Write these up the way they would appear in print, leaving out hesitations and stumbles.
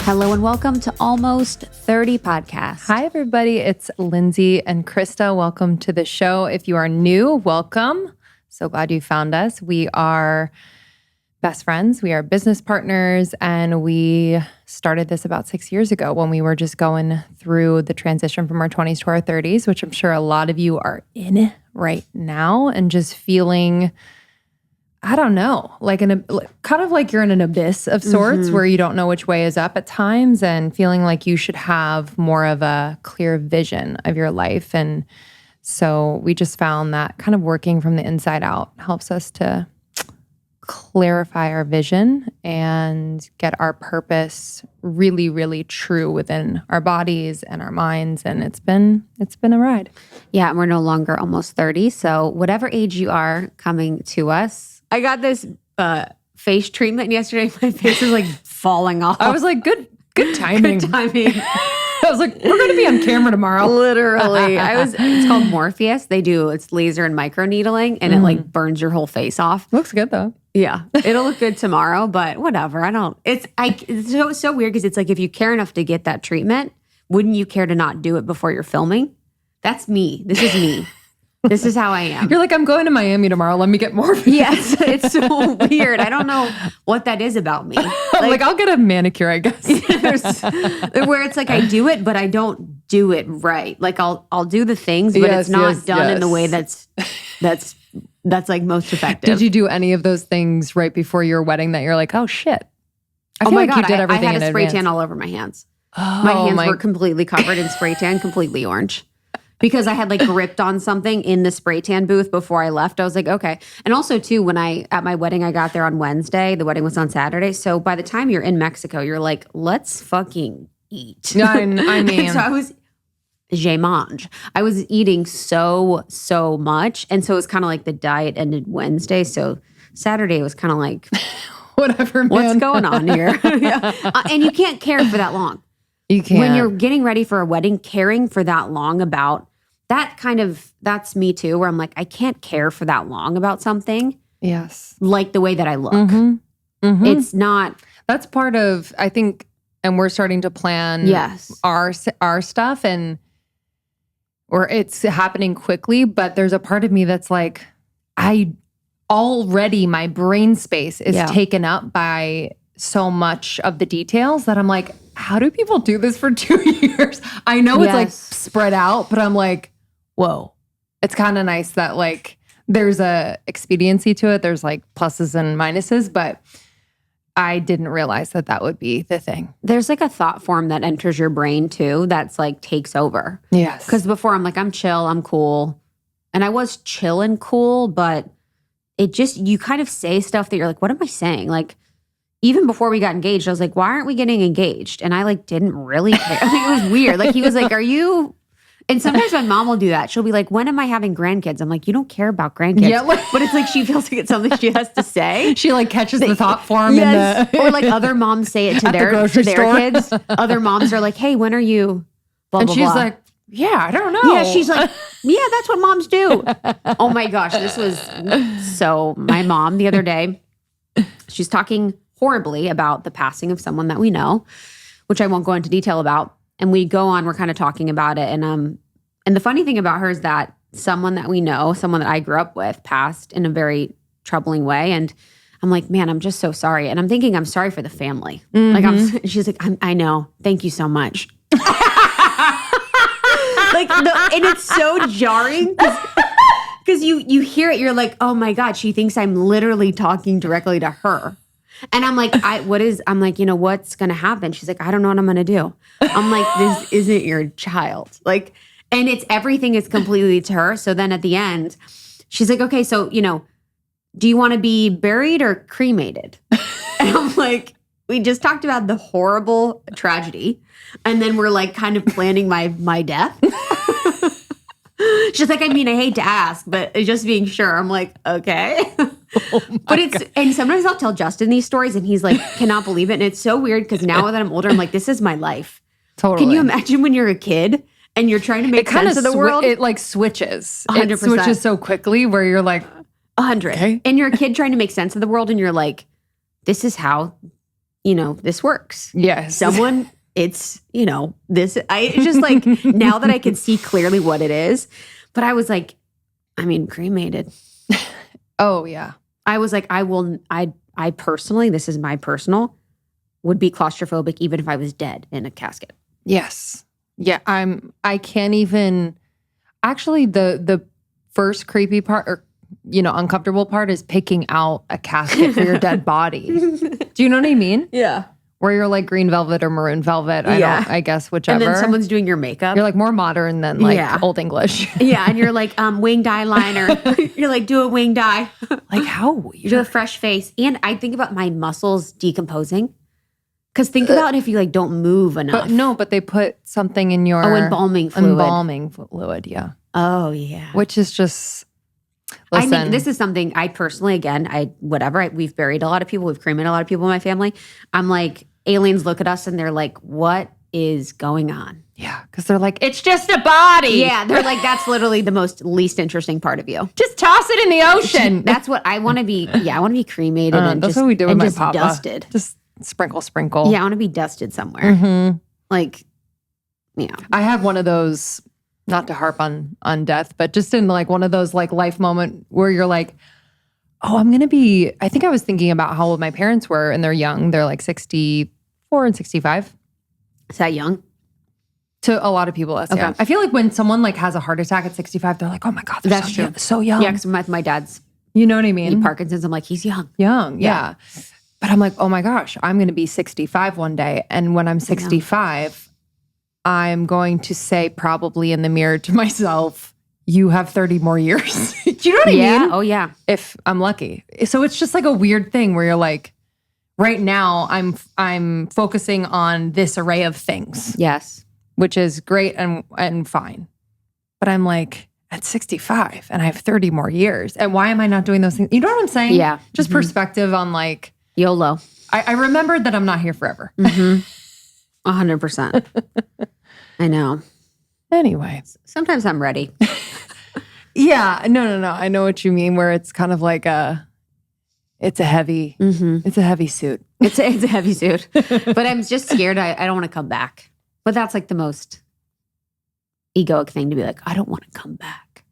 Hello and welcome to Almost 30 Podcast. Hi, everybody. It's Lindsay and Krista. Welcome to the show. If you are new, welcome. So glad you found us. We are best friends. We are business partners. And we started this about 6 years ago when we were just going through the transition from our 20s to our 30s, which I'm sure a lot of you are in right now and just feeling, I don't know, like kind of like you're in an abyss of sorts where you don't know which way is up at times and feeling like you should have more of a clear vision of your life. And so we just found that kind of working from the inside out helps us to clarify our vision and get our purpose really, really true within our bodies and our minds. And it's been a ride. Yeah, and we're no longer almost 30. So whatever age you are coming to us, I got this face treatment yesterday. My face is like falling off. I was like, good timing. Good timing. I was like, we're going to be on camera tomorrow. Literally. It's called Morpheus. It's laser and micro needling and it like burns your whole face off. Looks good though. Yeah. It'll look good tomorrow, but whatever. It's so weird because it's like if you care enough to get that treatment, wouldn't you care to not do it before you're filming? That's me. This is me. This is how I am. You're like, I'm going to Miami tomorrow. Let me get more. Yes, it's so weird. I don't know what that is about me. Like I'll get a manicure, I guess. Where it's like I do it, but I don't do it right. Like I'll do the things, but it's not done in the way that's like most effective. Did you do any of those things right before your wedding that you're like, oh shit? I feel like God, you did everything I had in a spray advance. tan all over my hands. My hands were completely covered in spray tan, completely orange. Because I had like gripped on something in the spray tan booth before I left. I was like, okay. And also too, at my wedding, I got there on Wednesday. The wedding was on Saturday. So by the time you're in Mexico, you're like, let's fucking eat. Yeah, I mean. So I was, je mange. I was eating so much. And so it was kind of like the diet ended Wednesday. So Saturday was kind of like, whatever, man. What's going on here? Yeah. And you can't care for that long. You can't. When you're getting ready for a wedding, caring for that long about that's me too, where I'm like, I can't care for that long about something. Yes. Like the way that I look. It's not. That's part of, I think, and we're starting to plan our stuff or it's happening quickly, but there's a part of me that's like, my brain space is taken up by so much of the details that I'm like, how do people do this for 2 years? I know it's like spread out, but I'm like, whoa. It's kind of nice that like there's a expediency to it. There's like pluses and minuses, but I didn't realize that would be the thing. There's like a thought form that enters your brain too that's like takes over. Yes. Because before I'm like, I'm chill, I'm cool. And I was chill and cool, but you kind of say stuff that you're like, what am I saying? Like, even before we got engaged, I was like, why aren't we getting engaged? And I like didn't really care. I think it was weird. Like he was like, are you? And sometimes my mom will do that. She'll be like, when am I having grandkids? I'm like, you don't care about grandkids. Yeah, but it's like she feels like it's something she has to say. She like catches the thought form. Yes. Or like other moms say it to their kids. Other moms are like, hey, when are you? Blah, and blah, she's blah. like, yeah, I don't know. Yeah, she's like, yeah, that's what moms do. Oh my gosh, so my mom the other day, she's talking horribly about the passing of someone that we know, which I won't go into detail about. And we're kind of talking about it. And the funny thing about her is that someone that we know, someone that I grew up with, passed in a very troubling way. And I'm like, man, I'm just so sorry. And I'm thinking, I'm sorry for the family. She's like, I know. Thank you so much. And it's so jarring because you hear it. You're like, oh my God, she thinks I'm literally talking directly to her. And I'm like, what's going to happen? She's like, I don't know what I'm going to do. I'm like, this isn't your child. Like, and everything is completely to her. So then at the end, she's like, okay, so, do you want to be buried or cremated? And I'm like, we just talked about the horrible tragedy. And then we're like kind of planning my death. She's like, I mean, I hate to ask, but just being sure. I'm like, okay. But and sometimes I'll tell Justin these stories and he's like, cannot believe it. And it's so weird because now that I'm older, I'm like, this is my life. Totally. Can you imagine when you're a kid and you're trying to make sense of the world? It like switches. 100%. It switches so quickly where you're like, 100. Okay. And you're a kid trying to make sense of the world and you're like, this is how, this works. Yes. Someone, it's, it's just like, now that I can see clearly what it is, but I was like, cremated. Oh, yeah. I was like, I personally, this is my personal, would be claustrophobic even if I was dead in a casket. Yes. Yeah, I can't even, actually the first creepy part or, uncomfortable part is picking out a casket for your dead body. Do you know what I mean? Yeah. Where you're like green velvet or maroon velvet. I guess whichever. And then someone's doing your makeup. You're like more modern than like Old English. Yeah. And you're like, winged eyeliner. You're like, do a winged eye. Like how weird. You do a fresh face. And I think about my muscles decomposing. Because think about if you like don't move enough. But they put something in your embalming fluid. Embalming fluid, yeah. Oh yeah. Which is just I think this is something I personally, we've buried a lot of people, we've cremated a lot of people in my family. I'm like, aliens look at us and they're like, what is going on? Yeah, because they're like, it's just a body. Yeah, they're like, that's literally the least interesting part of you. Just toss it in the ocean. That's what I want to be. Yeah, I want to be cremated and that's just, what we do with my papa. Dusted. Just sprinkle. Yeah, I want to be dusted somewhere. Mm-hmm. Like, yeah. I had one of those, not to harp on death, but just in like one of those like life moment where you're like, oh, I think I was thinking about how old my parents were and they're young. They're like 64 and 65. Is that young? To a lot of people, that's young. I feel like when someone like has a heart attack at 65, they're like, oh my God, that's true. So young. Yeah, because my dad's, you know what I mean? Parkinson's, I'm like, he's young. Young, yeah. But I'm like, oh my gosh, I'm going to be 65 one day. And when I'm 65, I'm going to say probably in the mirror to myself, you have 30 more years. Do you know what I mean? Oh, yeah. If I'm lucky. So it's just like a weird thing where you're like, right now I'm focusing on this array of things. Yes. Which is great and fine. But I'm like, at 65 and I have 30 more years. And why am I not doing those things? You know what I'm saying? Yeah. Just perspective on like, YOLO. I remembered that I'm not here forever. 100%. I know. Anyway. Sometimes I'm ready. Yeah. No. I know what you mean, where it's kind of like it's a heavy suit. It's a heavy suit. But I'm just scared. I don't want to come back. But that's like the most egoic thing to be like, I don't want to come back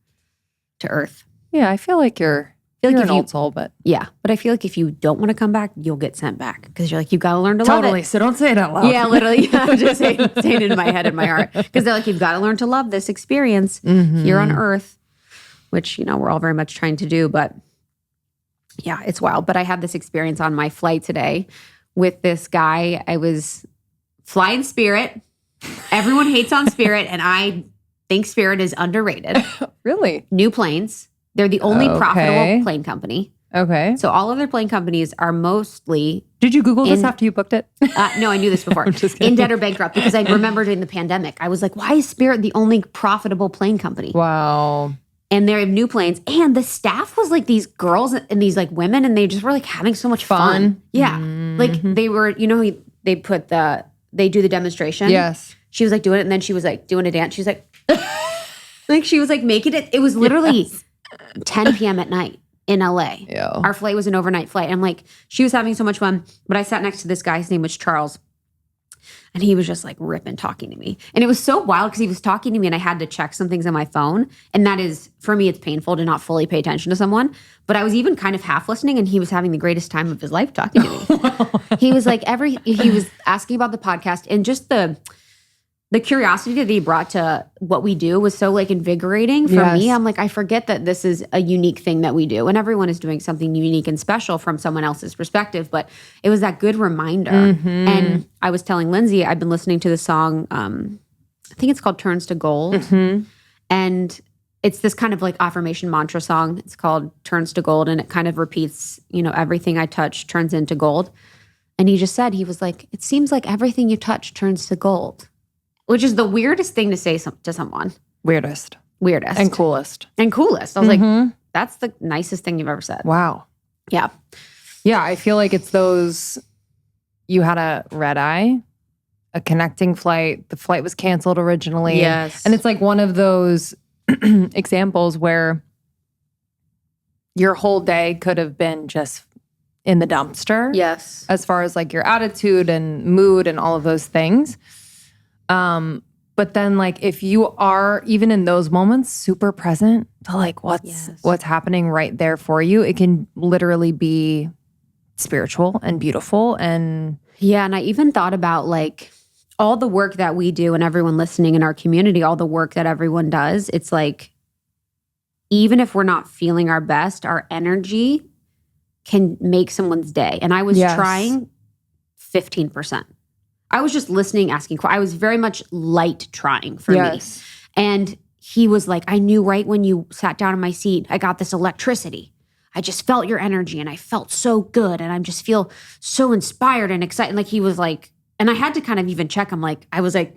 to Earth. Yeah. I feel like you're an old soul, but yeah. But I feel like if you don't want to come back, you'll get sent back because you're like, you've got to learn to love it. Totally. So don't say it out loud. Yeah, literally. I'm just saying it in my head and my heart because they're like, you've got to learn to love this experience here on Earth, which we're all very much trying to do. But yeah, it's wild. But I had this experience on my flight today with this guy. I was flying Spirit. Everyone hates on Spirit, and I think Spirit is underrated. Really? New planes. They're the only profitable plane company. Okay. So all other plane companies are mostly... Did you Google this after you booked it? No, I knew this before. In debt or bankrupt, because I remembered in the pandemic. I was like, why is Spirit the only profitable plane company? Wow. And they have new planes. And the staff was like these girls and these like women, and they just were like having so much fun. Yeah. Like they were, they do the demonstration. Yes. She was like doing it, and then she was like doing a dance. She was like, she was like making it. It was literally 10 p.m. at night in LA. Ew. Our flight was an overnight flight. I'm like, she was having so much fun. But I sat next to this guy. His name was Charles. And he was just like ripping, talking to me. And it was so wild because he was talking to me and I had to check some things on my phone. And that is, for me, it's painful to not fully pay attention to someone. But I was even kind of half listening and he was having the greatest time of his life talking to me. He was like, he was asking about the podcast and just the curiosity that he brought to what we do was so like invigorating for me. I'm like, I forget that this is a unique thing that we do and everyone is doing something unique and special from someone else's perspective. But it was that good reminder. And I was telling Lindsay, I've been listening to the song, I think it's called Turns to Gold. And it's this kind of like affirmation mantra song. It's called Turns to Gold. And it kind of repeats, everything I touch turns into gold. And he just said, he was like, it seems like everything you touch turns to gold. Which is the weirdest thing to say to someone. Weirdest. And coolest. I was like, that's the nicest thing you've ever said. Wow. Yeah. Yeah, I feel like it's those, you had a red eye, a connecting flight. The flight was canceled originally. Yes. And it's like one of those examples where your whole day could have been just in the dumpster. Yes. As far as like your attitude and mood and all of those things. But then like if you are even in those moments super present to like what's happening right there for you, it can literally be spiritual and beautiful. And yeah, and I even thought about like all the work that we do and everyone listening in our community, all the work that everyone does. It's like, even if we're not feeling our best, our energy can make someone's day. And I was trying 15%. I was just listening, asking. I was very much light trying for me. And he was like, I knew right when you sat down in my seat, I got this electricity. I just felt your energy and I felt so good. And I just feel so inspired and excited. Like he was like, and I had to kind of even check. I was like,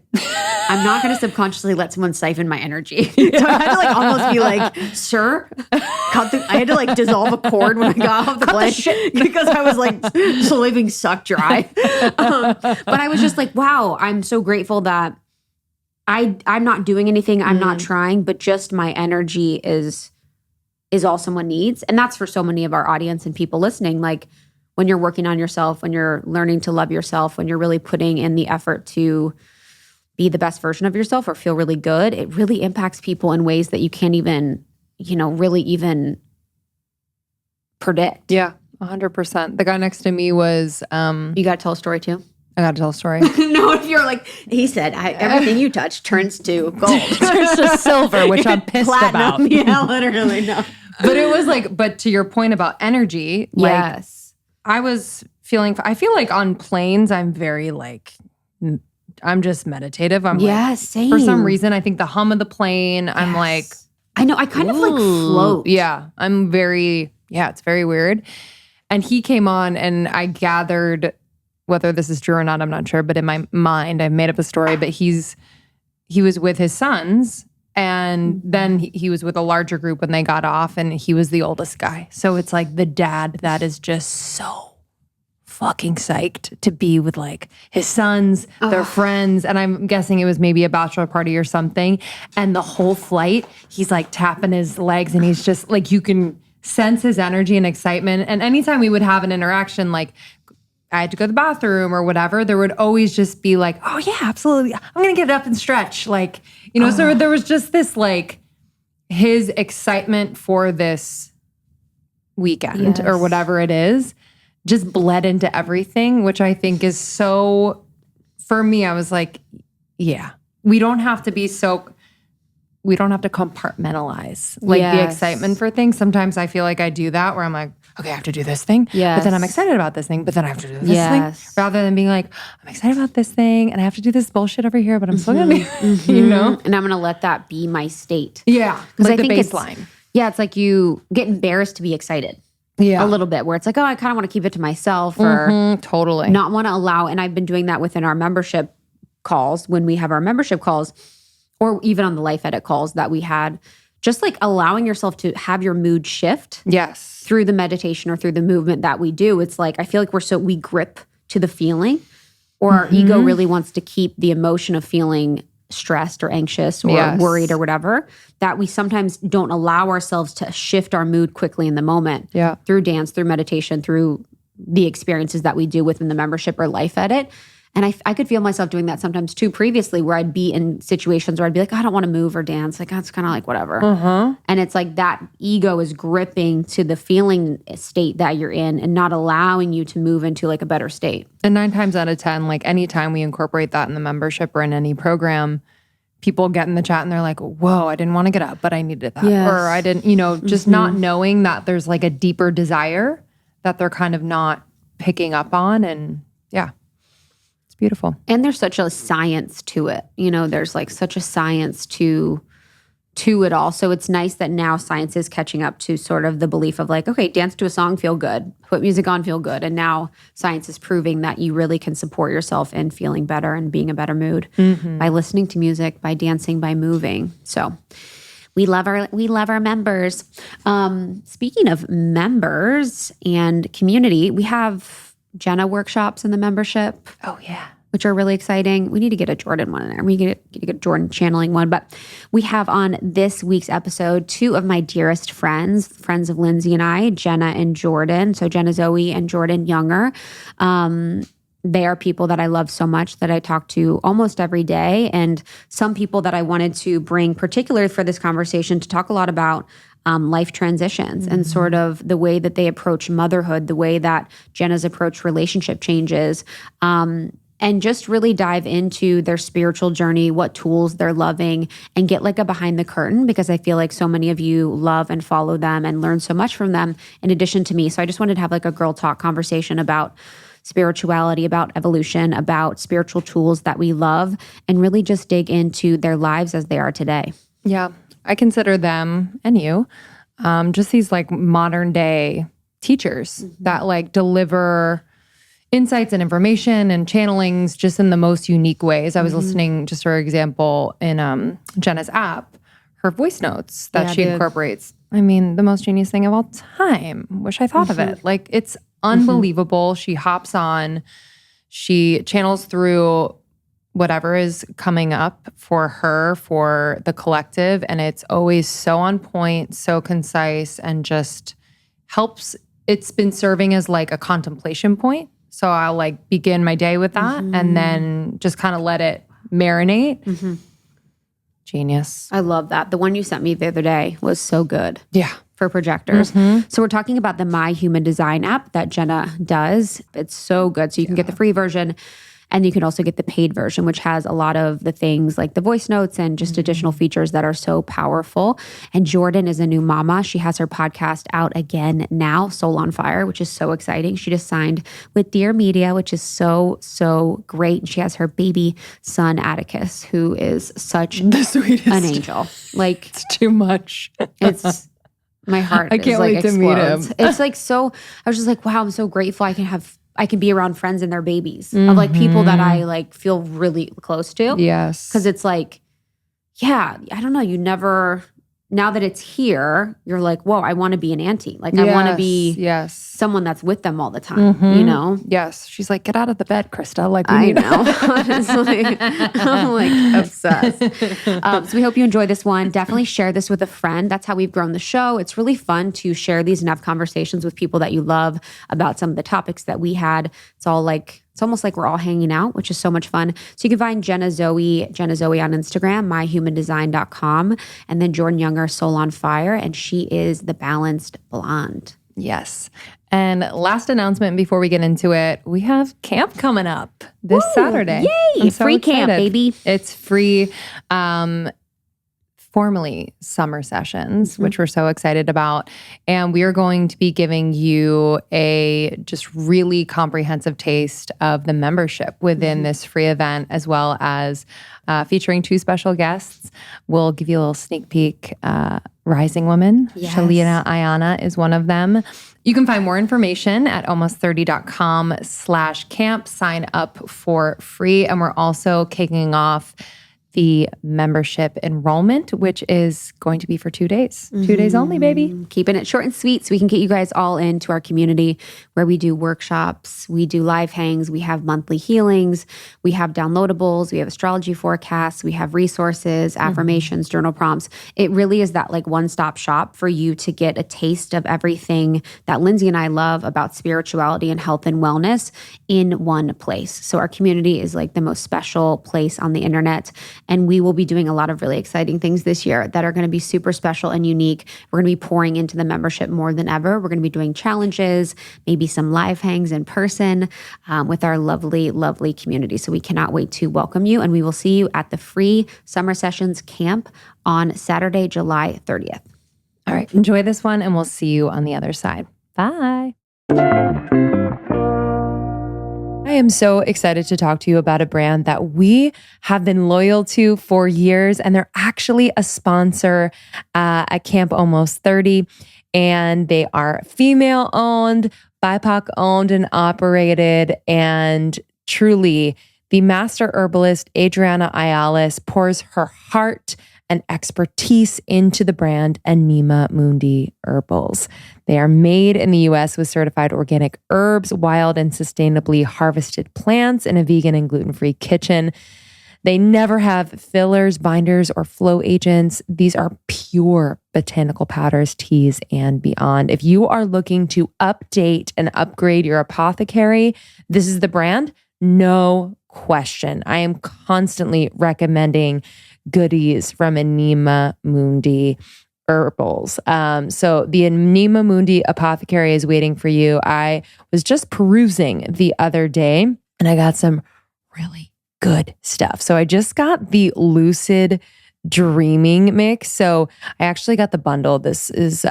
I'm not going to subconsciously let someone siphon my energy. So I had to like almost be like, sir, I had to like dissolve a cord when I got off the plane because I was like slowly being sucked dry. But I was just like, wow, I'm so grateful that I'm not doing anything. I'm not trying, but just my energy is all someone needs. And that's for so many of our audience and people listening. Like, when you're working on yourself, when you're learning to love yourself, when you're really putting in the effort to be the best version of yourself or feel really good, it really impacts people in ways that you can't even, really even predict. Yeah, 100%. The guy next to me was... you got to tell a story too? I got to tell a story. No, if you're like, he said, everything you touch turns to gold. Turns to silver, which I'm pissed Platinum. about. Yeah, literally, no. But it was like, but to your point about energy, like, I feel like on planes, I'm very like, I'm just meditative. I'm same. For some reason, I think the hum of the plane, I'm like. I know, I kind of like float. Yeah, I'm very, it's very weird. And he came on and I gathered, whether this is true or not, I'm not sure, but in my mind, I made up a story, but he was with his sons. And then he was with a larger group when they got off and he was the oldest guy. So it's like the dad that is just so fucking psyched to be with like his sons, their friends. And I'm guessing it was maybe a bachelor party or something. And the whole flight, he's like tapping his legs and he's just like, you can sense his energy and excitement. And anytime we would have an interaction, like I had to go to the bathroom or whatever, there would always just be like, oh yeah, absolutely. I'm going to get up and stretch. Like, so there was just this like his excitement for this weekend or whatever it is just bled into everything, which I think is so, for me, I was like, yeah, we don't have to compartmentalize like the excitement for things. Sometimes I feel like I do that where I'm like, okay, I have to do this thing. But then I'm excited about this thing, but then I have to do this thing. Rather than being like, I'm excited about this thing and I have to do this bullshit over here, but I'm still gonna be, And I'm gonna let that be my state. Yeah. Because like I think the baseline. It's like you get embarrassed to be excited. Yeah. A little bit where it's like, oh, I kind of want to keep it to myself or totally not want to allow. And I've been doing that within our membership calls when we have our membership calls or even on the Life Edit calls that we had, just like allowing yourself to have your mood shift. Yes. Through the meditation or through the movement that we do. It's like, I feel like we grip to the feeling or our ego really wants to keep the emotion of feeling stressed or anxious or worried or whatever, that we sometimes don't allow ourselves to shift our mood quickly in the moment through dance, through meditation, through the experiences that we do within the membership or Life Edit. And I could feel myself doing that sometimes too previously where I'd be in situations where I'd be like, I don't want to move or dance. Like, that's kind of like whatever. And it's like that ego is gripping to the feeling state that you're in and not allowing you to move into like a better state. And 9 times out of 10, like anytime we incorporate that in the membership or in any program, people get in the chat and they're like, whoa, I didn't want to get up, but I needed that. Or I didn't, just not knowing that there's like a deeper desire that they're kind of not picking up on. And beautiful. And there's such a science to it. There's like such a science to it all. So it's nice that now science is catching up to sort of the belief of like, okay, dance to a song, feel good. Put music on, feel good. And now science is proving that you really can support yourself in feeling better and being a better mood by listening to music, by dancing, by moving. So we love our members. Speaking of members and community, we have Jenna workshops in the membership. Oh, yeah. which are really exciting. We need to get a Jordan one in there. We get a Jordan channeling one. But we have on this week's episode 2 of my dearest friends of Lindsay and I, Jenna and Jordan. So Jenna Zoe and Jordan Younger. They are people that I love so much that I talk to almost every day. And some people that I wanted to bring, particularly for this conversation, to talk a lot about life transitions and sort of the way that they approach motherhood, the way that Jenna's approach relationship changes, and just really dive into their spiritual journey, what tools they're loving, and get like a behind the curtain, because I feel like so many of you love and follow them and learn so much from them in addition to me. So I just wanted to have like a girl talk conversation about spirituality, about evolution, about spiritual tools that we love, and really just dig into their lives as they are today. Yeah, I consider them, and you, just these like modern day teachers that like deliver insights and information and channelings just in the most unique ways. I was listening, just for example, in Jenna's app, her voice notes that she incorporates. I mean, the most genius thing of all time. Wish I thought of it. Like, it's unbelievable. She hops on, she channels through whatever is coming up for her, for the collective, and it's always so on point, so concise, and just helps. It's been serving as like a contemplation point. So I'll like begin my day with that and then just kind of let it marinate. Genius. I love that. The one you sent me the other day was so good. Yeah. For projectors. So we're talking about the My Human Design app that Jenna does. It's so good. So you can get the free version, and you can also get the paid version, which has a lot of the things like the voice notes and just additional features that are so powerful. And Jordan is a new mama. She has her podcast out again now, Soul on Fire, which is so exciting. She just signed with Dear Media, which is so, so great. And she has her baby son, Atticus, who is such the sweetest, an angel. Like, it's too much. It's my heart. I can't wait to meet him. It's like so. I was just like, wow, I'm so grateful. I can be around friends and their babies of like people that I like feel really close to. Yes, because it's like, yeah, I don't know. You never. Now that it's here, you're like, whoa, I want to be an auntie. Like, I want to be someone that's with them all the time, you know? Yes. She's like, get out of the bed, Krista. Like, I know. Honestly, I'm like obsessed. So we hope you enjoy this one. Definitely share this with a friend. That's how we've grown the show. It's really fun to share these and have conversations with people that you love about some of the topics that we had. It's almost like we're all hanging out, which is so much fun. So you can find Jenna Zoe on Instagram, myhumandesign.com, and then Jordan Younger, Soul on Fire, and she is the Balanced Blonde. Yes. And last announcement before we get into it, we have camp coming up this Saturday. Yay! Free camp, baby. It's free. Formally summer sessions, which we're so excited about. And we are going to be giving you a just really comprehensive taste of the membership within this free event, as well as featuring 2 special guests. We'll give you a little sneak peek. Rising Woman, Shalina Ayana is one of them. You can find more information at almost30.com/camp. Sign up for free. And we're also kicking off the membership enrollment, which is going to be for 2 days. 2 days only, baby. Keeping it short and sweet so we can get you guys all into our community where we do workshops, we do live hangs, we have monthly healings, we have downloadables, we have astrology forecasts, we have resources, affirmations, journal prompts. It really is that like one-stop shop for you to get a taste of everything that Lindsay and I love about spirituality and health and wellness in one place. So our community is like the most special place on the internet. And we will be doing a lot of really exciting things this year that are going to be super special and unique. We're going to be pouring into the membership more than ever. We're going to be doing challenges, maybe some live hangs in person with our lovely, lovely community. So we cannot wait to welcome you. And we will see you at the free Summer Sessions Camp on Saturday, July 30th. All right. Enjoy this one, and we'll see you on the other side. Bye. I am so excited to talk to you about a brand that we have been loyal to for years, and they're actually a sponsor at Camp Almost 30, and they are female-owned, BIPOC owned and operated, and truly the master herbalist Adriana Ayales pours her heart and expertise into the brand Anima Mundi Herbals. They are made in the US with certified organic herbs, wild and sustainably harvested plants in a vegan and gluten-free kitchen. They never have fillers, binders, or flow agents. These are pure botanical powders, teas, and beyond. If you are looking to update and upgrade your apothecary, this is the brand. No question. I am constantly recommending goodies from Anima Mundi Herbals. So the Anima Mundi apothecary is waiting for you. I was just perusing the other day and I got some really good stuff. So I just got the Lucid Dreaming mix. So I actually got the bundle. This is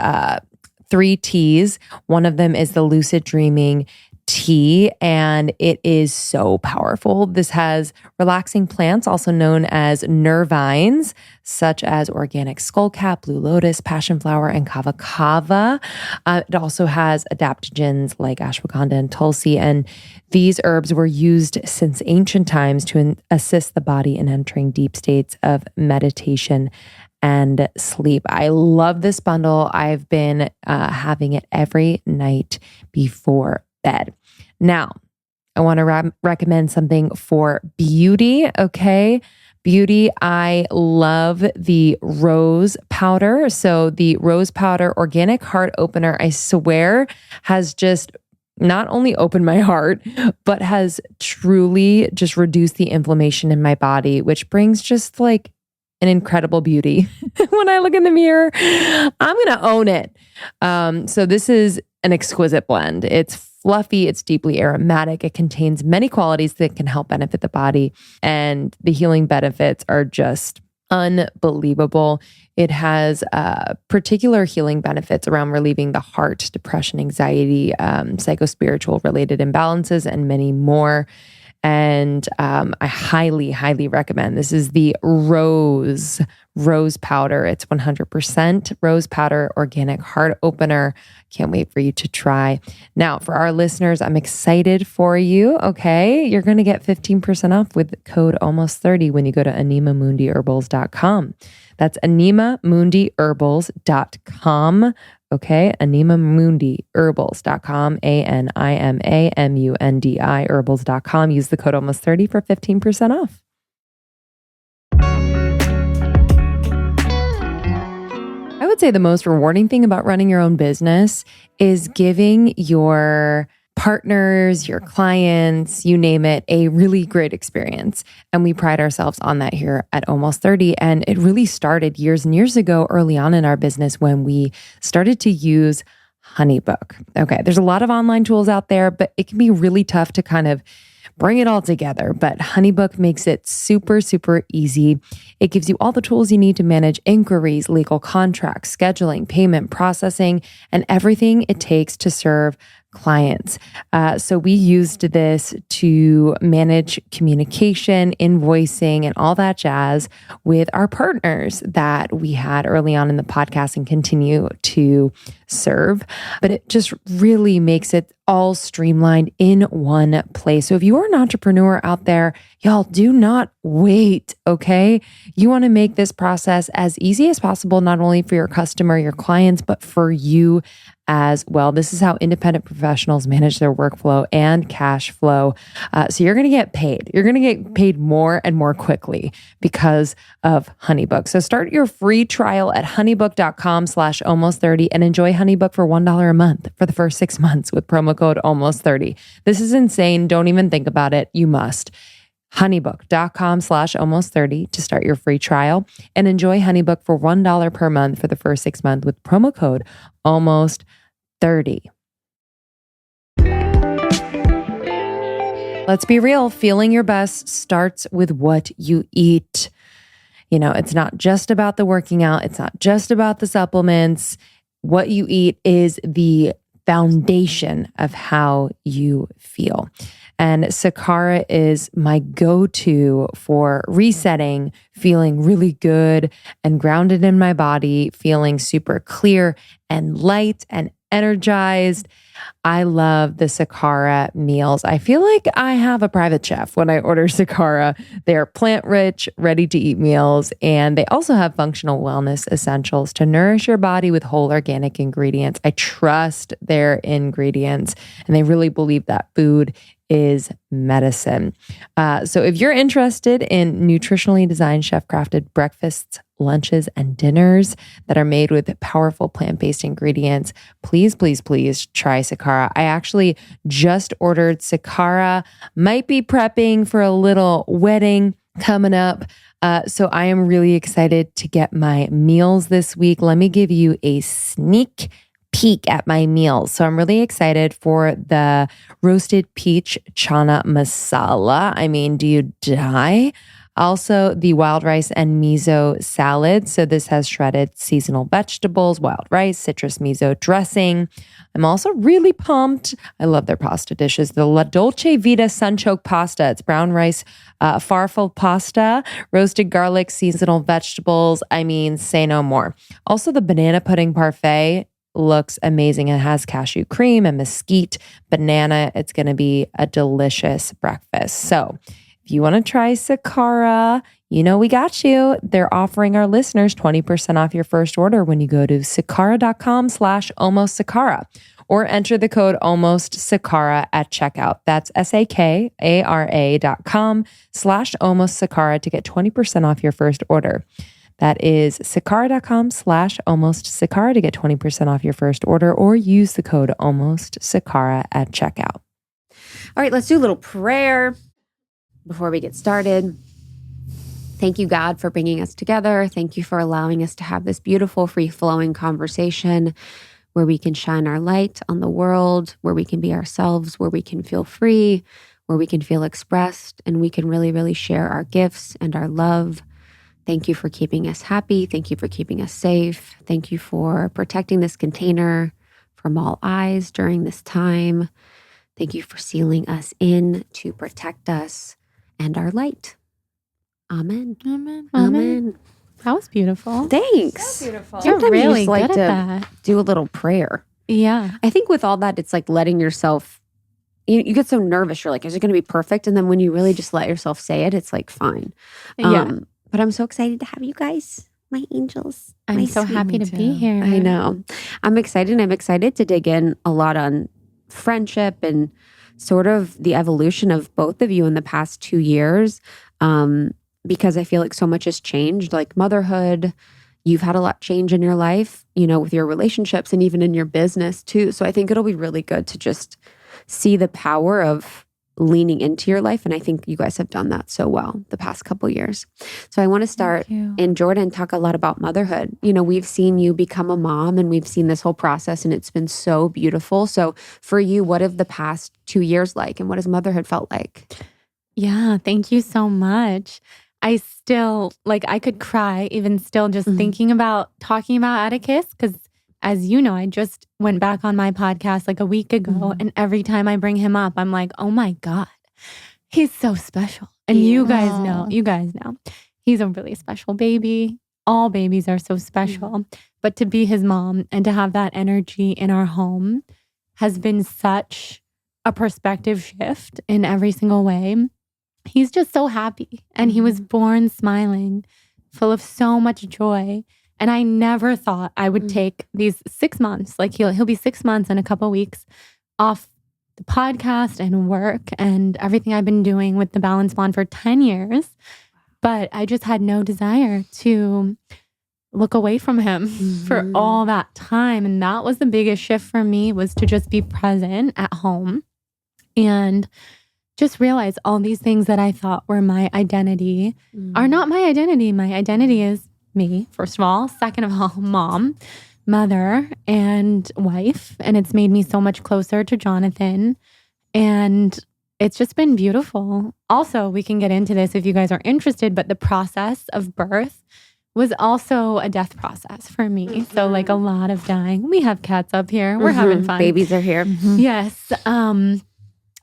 3 teas. One of them is the Lucid Dreaming tea, and it is so powerful. This has relaxing plants, also known as nervines, such as organic skullcap, blue lotus, passion flower, and kava kava. It also has adaptogens like ashwagandha and tulsi, and these herbs were used since ancient times to assist the body in entering deep states of meditation and sleep. I love this bundle. I've been having it every night before bed. Now, I want to recommend something for beauty, okay? Beauty, I love the rose powder. So the rose powder organic heart opener, I swear, has just not only opened my heart, but has truly just reduced the inflammation in my body, which brings just like an incredible beauty. When I look in the mirror, I'm going to own it. So this is an exquisite blend. It's fluffy, it's deeply aromatic. It contains many qualities that can help benefit the body, and the healing benefits are just unbelievable. It has particular healing benefits around relieving the heart, depression, anxiety, psychospiritual related imbalances, and many more. And I highly, highly recommend. This is the rose powder. It's 100% rose powder, organic heart opener. Can't wait for you to try. Now, for our listeners, I'm excited for you. Okay, you're going to get 15% off with code almost30 when you go to animamundiherbals.com. That's animamundiherbals.com. Okay, animamundiherbals.com, ANIMAMUNDI herbals.com. Use the code almost30 for 15% off. I would say the most rewarding thing about running your own business is giving your partners, your clients, you name it, a really great experience. And we pride ourselves on that here at Almost 30. And it really started years and years ago, early on in our business, when we started to use HoneyBook. Okay, there's a lot of online tools out there, but it can be really tough to kind of bring it all together. But HoneyBook makes it super, super easy. It gives you all the tools you need to manage inquiries, legal contracts, scheduling, payment, processing, and everything it takes to serve clients. So we used this to manage communication, invoicing, and all that jazz with our partners that we had early on in the podcast and continue to serve. But it just really makes it all streamlined in one place. So if you are an entrepreneur out there, y'all, do not wait, okay? You want to make this process as easy as possible, not only for your customer, your clients, but for you as well. This is how independent professionals manage their workflow and cash flow. So you're going to get paid. You're going to get paid more and more quickly because of HoneyBook. So start your free trial at honeybook.com/almost30 and enjoy HoneyBook for $1 a month for the first 6 months with promo code almost30. This is insane. Don't even think about it. You must. honeybook.com/almost30 to start your free trial and enjoy HoneyBook for $1 per month for the first 6 months with promo code almost30. Let's be real. Feeling your best starts with what you eat. You know, it's not just about the working out. It's not just about the supplements. What you eat is the foundation of how you feel. And Sakara is my go-to for resetting, feeling really good and grounded in my body, feeling super clear and light and energized. I love the Sakara meals. I feel like I have a private chef when I order Sakara. They are plant-rich, ready-to-eat meals, and they also have functional wellness essentials to nourish your body with whole organic ingredients. I trust their ingredients, and they really believe that food is medicine. So if you're interested in nutritionally designed, chef-crafted breakfasts, lunches, and dinners that are made with powerful plant-based ingredients, please, please, please try Sakara. I actually just ordered Sakara, might be prepping for a little wedding coming up. So I am really excited to get my meals this week. Let me give you a sneak peek at my meals. So I'm really excited for the roasted peach chana masala. I mean, do you die? Also, the wild rice and miso salad. So this has shredded seasonal vegetables, wild rice, citrus miso dressing. I'm also really pumped. I love their pasta dishes. The La Dolce Vita Sunchoke pasta. It's brown rice, farfalle pasta, roasted garlic, seasonal vegetables. I mean, say no more. Also, the banana pudding parfait looks amazing. It has cashew cream and mesquite banana. It's going to be a delicious breakfast. So if you want to try Sakara, you know we got you. They're offering our listeners 20% off your first order when you go to sakara.com/almostsakara or enter the code almostsakara at checkout. That's SAKARA.com/almostsakara to get 20% off your first order. That is sakara.com/almostsakara to get 20% off your first order, or use the code almostsakara at checkout. All right, let's do a little prayer before we get started. Thank you, God, for bringing us together. Thank you for allowing us to have this beautiful, free-flowing conversation where we can shine our light on the world, where we can be ourselves, where we can feel free, where we can feel expressed, and we can really, really share our gifts and our love. Thank you for keeping us happy. Thank you for keeping us safe. Thank you for protecting this container from all eyes during this time. Thank you for sealing us in to protect us and our light. Amen. Amen. Amen. That was beautiful. Thanks. So beautiful. You're Sometimes really you just like good to at that. do a little prayer. Yeah. I think with all that, it's like letting yourself, you get so nervous. You're like, is it going to be perfect? And then when you really just let yourself say it, it's like fine. Yeah. But I'm so excited to have you guys, my angels. I'm my so sweet- happy to be here. I know. I'm excited. I'm excited to dig in a lot on friendship and sort of the evolution of both of you in the past 2 years. Because I feel like so much has changed, like motherhood. You've had a lot change in your life, with your relationships and even in your business too. So I think it'll be really good to just see the power of leaning into your life. And I think you guys have done that so well the past couple years. So I want to start in Jordan, talk a lot about motherhood. We've seen you become a mom and we've seen this whole process and it's been so beautiful. So for you, what have the past 2 years like and what has motherhood felt like? Yeah. Thank you so much. I still, I could cry even still just thinking about talking about Atticus because as you know, I just went back on my podcast like a week ago and every time I bring him up, I'm like, oh my God, he's so special. And you guys know, he's a really special baby. All babies are so special. But to be his mom and to have that energy in our home has been such a perspective shift in every single way. He's just so happy. And he was born smiling, full of so much joy. And I never thought I would take these 6 months, like he'll be 6 months and a couple weeks off the podcast and work and everything I've been doing with the Balance Bond for 10 years. But I just had no desire to look away from him for all that time. And that was the biggest shift for me, was to just be present at home and just realize all these things that I thought were my identity are not my identity. My identity is me, first of all. Second of all, mom, mother, and wife. And it's made me so much closer to Jonathan. And it's just been beautiful. Also, we can get into this if you guys are interested, but the process of birth was also a death process for me. So a lot of dying. We have cats up here. We're having fun. Babies are here. Yes.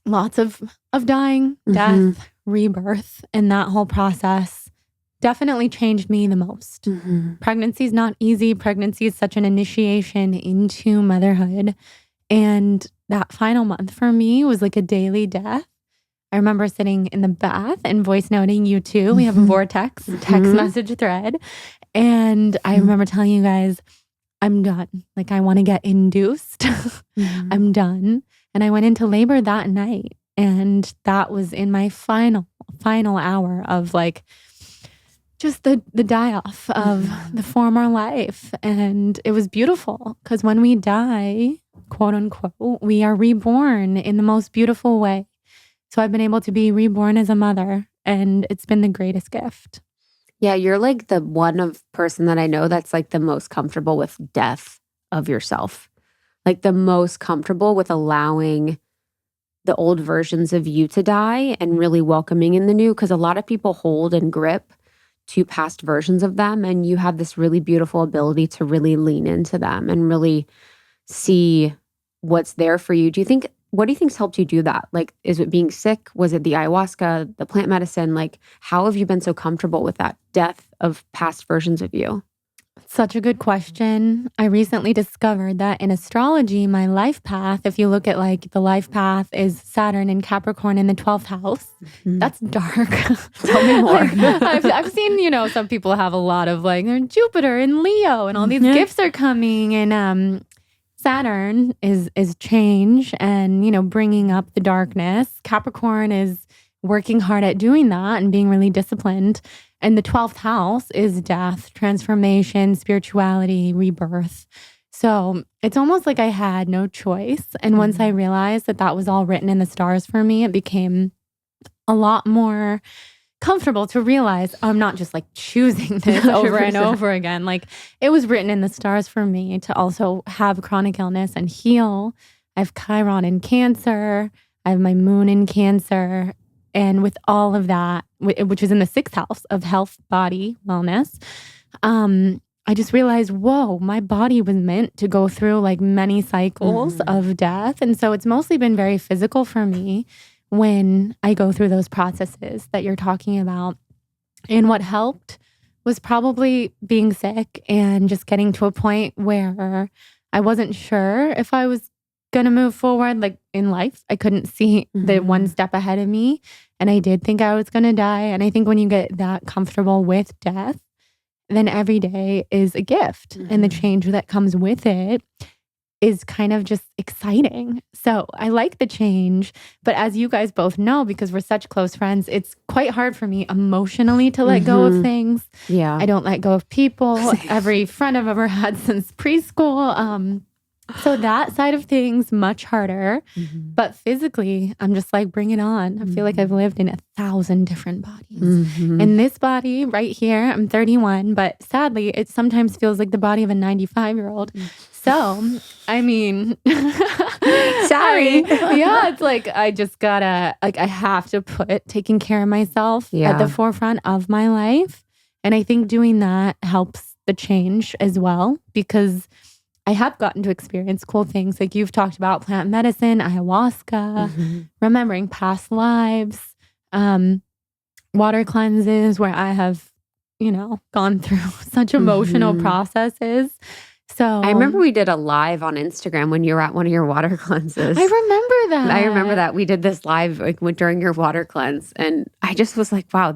Lots of dying, death, rebirth, and that whole process definitely changed me the most. Pregnancy is not easy. Pregnancy is such an initiation into motherhood. And that final month for me was like a daily death. I remember sitting in the bath and voice noting you too. We have a Vortex text message thread. And I remember telling you guys, I'm done. Like, I want to get induced. I'm done. And I went into labor that night. And that was in my final hour of like, just the die-off of the former life. And it was beautiful because when we die, quote unquote, we are reborn in the most beautiful way. So I've been able to be reborn as a mother, and it's been the greatest gift. Yeah, you're like the person that I know that's like the most comfortable with death of yourself. Like the most comfortable with allowing the old versions of you to die and really welcoming in the new. Because a lot of people hold and grip to past versions of them, and you have this really beautiful ability to really lean into them and really see what's there for you. What do you think's helped you do that? Like, is it being sick? Was it the ayahuasca, the plant medicine? Like, how have you been so comfortable with that death of past versions of you? Such a good question. I recently discovered that in astrology, my life path, if you look at like the life path is Saturn in Capricorn in the 12th house. That's dark. Tell me more. I've seen, some people have a lot of like Jupiter in Leo and all these gifts are coming, and Saturn is change and, bringing up the darkness. Capricorn is working hard at doing that and being really disciplined. And the 12th house is death, transformation, spirituality, rebirth. So it's almost like I had no choice. And once I realized that was all written in the stars for me, it became a lot more comfortable to realize I'm not just like choosing this over and over again. Like, it was written in the stars for me to also have chronic illness and heal. I have Chiron in Cancer. I have my moon in Cancer. And with all of that, which is in the 6th house of health, body, wellness, I just realized, whoa, my body was meant to go through like many cycles of death. And so it's mostly been very physical for me when I go through those processes that you're talking about. And what helped was probably being sick and just getting to a point where I wasn't sure if I was going to move forward like in life. I couldn't see the one step ahead of me. And I did think I was going to die. And I think when you get that comfortable with death, then every day is a gift. And the change that comes with it is kind of just exciting. So I like the change. But as you guys both know, because we're such close friends, it's quite hard for me emotionally to let go of things. Yeah. I don't let go of people. Every friend I've ever had since preschool. So that side of things, much harder. But physically, I'm just like, bring it on. I feel like I've lived in 1,000 different bodies. And this body right here, I'm 31, but sadly, it sometimes feels like the body of a 95-year-old. So, I mean, sorry. Yeah, it's like, I just gotta, like, I have to put taking care of myself at the forefront of my life. And I think doing that helps the change as well, because I have gotten to experience cool things like you've talked about, plant medicine, ayahuasca, remembering past lives, water cleanses where I have, gone through such emotional processes. So I remember we did a live on Instagram when you were at one of your water cleanses. I remember that. I remember that. We did this live during your water cleanse. And I just was like, wow,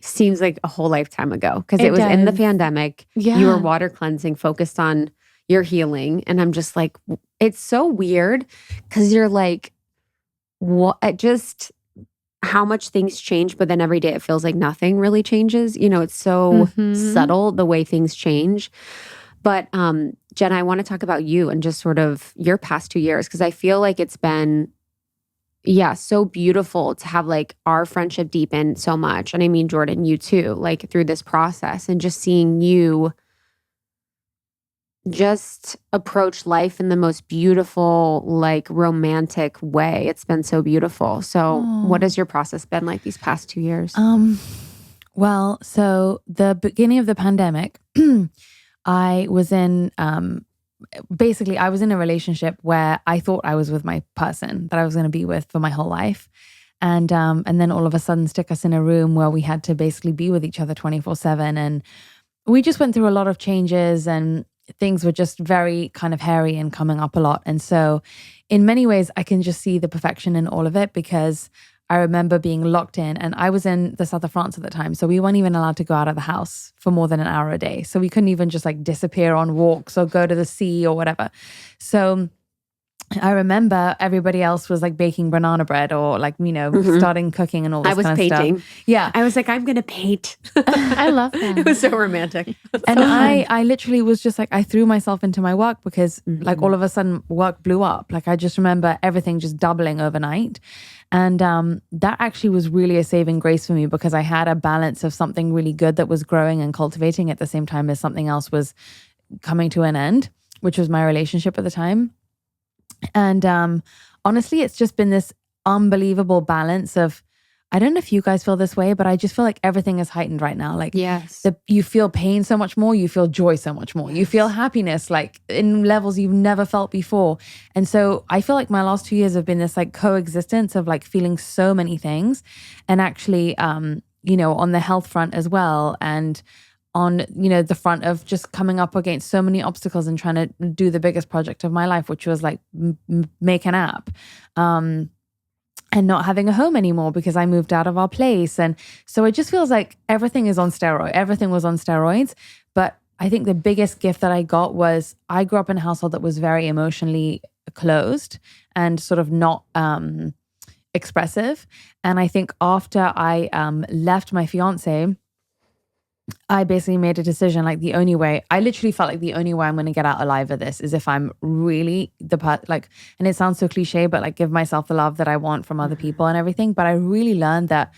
seems like a whole lifetime ago. Because it was in the pandemic. Yeah. You were water cleansing, focused on your healing. And I'm just like, it's so weird because you're like, what? How much things change, but then every day it feels like nothing really changes. It's so subtle the way things change. But Jenna, I want to talk about you and just sort of your past 2 years, because I feel like it's been, so beautiful to have like our friendship deepen so much. And I mean, Jordan, you too, like through this process and just seeing you just approach life in the most beautiful, like romantic way. It's been so beautiful. So what has your process been like these past 2 years? Well, so the beginning of the pandemic, I was in, basically I was in a relationship where I thought I was with my person that I was going to be with for my whole life. And then all of a sudden stick us in a room where we had to basically be with each other 24/7. And we just went through a lot of changes, and things were just very kind of hairy and coming up a lot. And so in many ways, I can just see the perfection in all of it, because I remember being locked in, and I was in the south of France at the time. So we weren't even allowed to go out of the house for more than an hour a day. So we couldn't even just like disappear on walks or go to the sea or whatever. So I remember everybody else was like baking banana bread or like, starting cooking and all this I was kind of painting. stuff. Yeah. I was like, I'm going to paint. I love that. It was so romantic. And I literally was just like, I threw myself into my work because like all of a sudden work blew up. Like I just remember everything just doubling overnight. And that actually was really a saving grace for me, because I had a balance of something really good that was growing and cultivating at the same time as something else was coming to an end, which was my relationship at the time. And honestly, it's just been this unbelievable balance of, I don't know if you guys feel this way, but I just feel like everything is heightened right now. Like Yes. you feel pain so much more, you feel joy so much more. You feel happiness like in levels you've never felt before. And so I feel like my last 2 years have been this like coexistence of like feeling so many things, and actually, on the health front as well. And on, the front of just coming up against so many obstacles and trying to do the biggest project of my life, which was like make an app. And not having a home anymore because I moved out of our place. And so it just feels like everything is on steroids. Everything was on steroids. But I think the biggest gift that I got was I grew up in a household that was very emotionally closed and sort of not expressive. And I think after I left my fiance, I basically made a decision, like the only way, I literally felt like the only way I'm going to get out alive of this is if I'm really and it sounds so cliche, but like give myself the love that I want from other people and everything. But I really learned that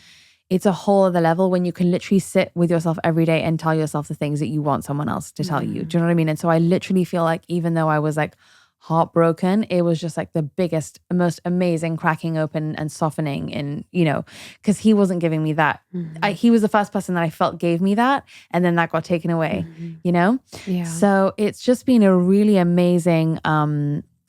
it's a whole other level when you can literally sit with yourself every day and tell yourself the things that you want someone else to tell you. Do you know what I mean? And so I literally feel like even though I was like heartbroken, it was just like the biggest, most amazing cracking open and softening in, because he wasn't giving me that. He was the first person that I felt gave me that, and then that got taken away, Yeah. So it's just been a really amazing,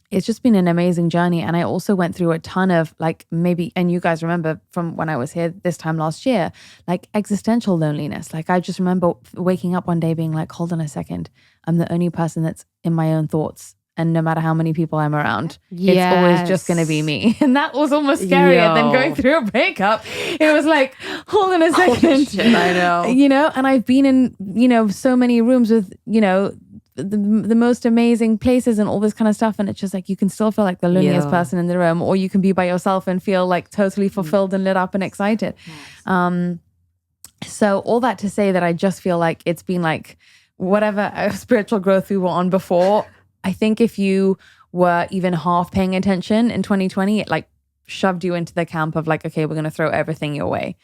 it's just been an amazing journey. And I also went through a ton of like and you guys remember from when I was here this time last year, like existential loneliness. Like I just remember waking up one day being like, hold on a second, I'm the only person that's in my own thoughts. And no matter how many people I'm around, it's always just going to be me. And that was almost scarier than going through a breakup. It was like, hold on a second. Holy shit, I know. And I've been in, so many rooms with, the most amazing places and all this kind of stuff. And it's just like, you can still feel like the loneliest person in the room, or you can be by yourself and feel like totally fulfilled and lit up and excited. Yes. So all that to say that I just feel like it's been like whatever spiritual growth we were on before, I think if you were even half paying attention in 2020, it like shoved you into the camp of like, okay, we're going to throw everything your way.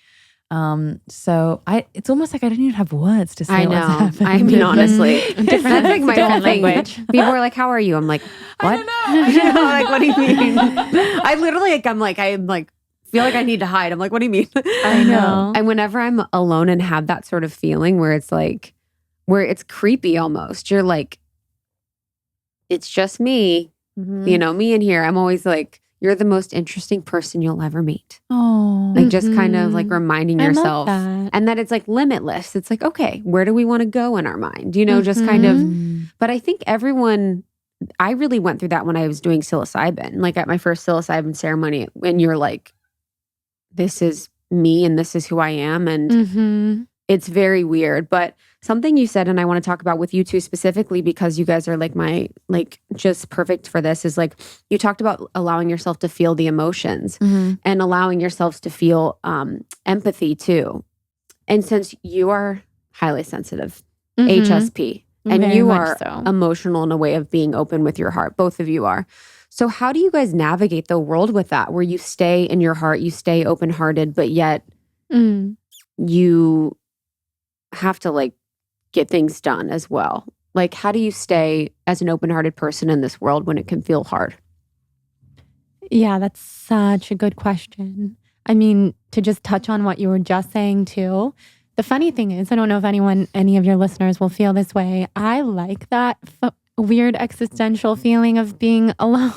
So it's almost like I don't even have words to say. I know. I mean, honestly, that's like my whole thing. language. People are like, "How are you?" I'm like, "What?" I don't know. Like, what do you mean? I literally, I'm like, feel like I need to hide. I'm like, what do you mean? I know. And whenever I'm alone and have that sort of feeling where it's like, where it's creepy almost, you're like, it's just me, me in here. I'm always like, you're the most interesting person you'll ever meet. Oh, like just kind of like reminding yourself, that. and that it's like limitless. It's like, okay, where do we want to go in our mind? Just kind of. But I think I really went through that when I was doing psilocybin, like at my first psilocybin ceremony, when you're like, this is me and this is who I am, and it's very weird. But something you said, and I want to talk about with you two specifically, because you guys are like just perfect for this, is like you talked about allowing yourself to feel the emotions and allowing yourselves to feel empathy too. And since you are highly sensitive, HSP, and Very you much are so. emotional in a way of being open with your heart, both of you are. So how do you guys navigate the world with that, where you stay in your heart, you stay open-hearted, but yet you have to like get things done as well? Like, how do you stay as an open-hearted person in this world when it can feel hard? Yeah, that's such a good question. I mean, to just touch on what you were just saying too, the funny thing is, I don't know if any of your listeners will feel this way. I like that weird existential feeling of being alone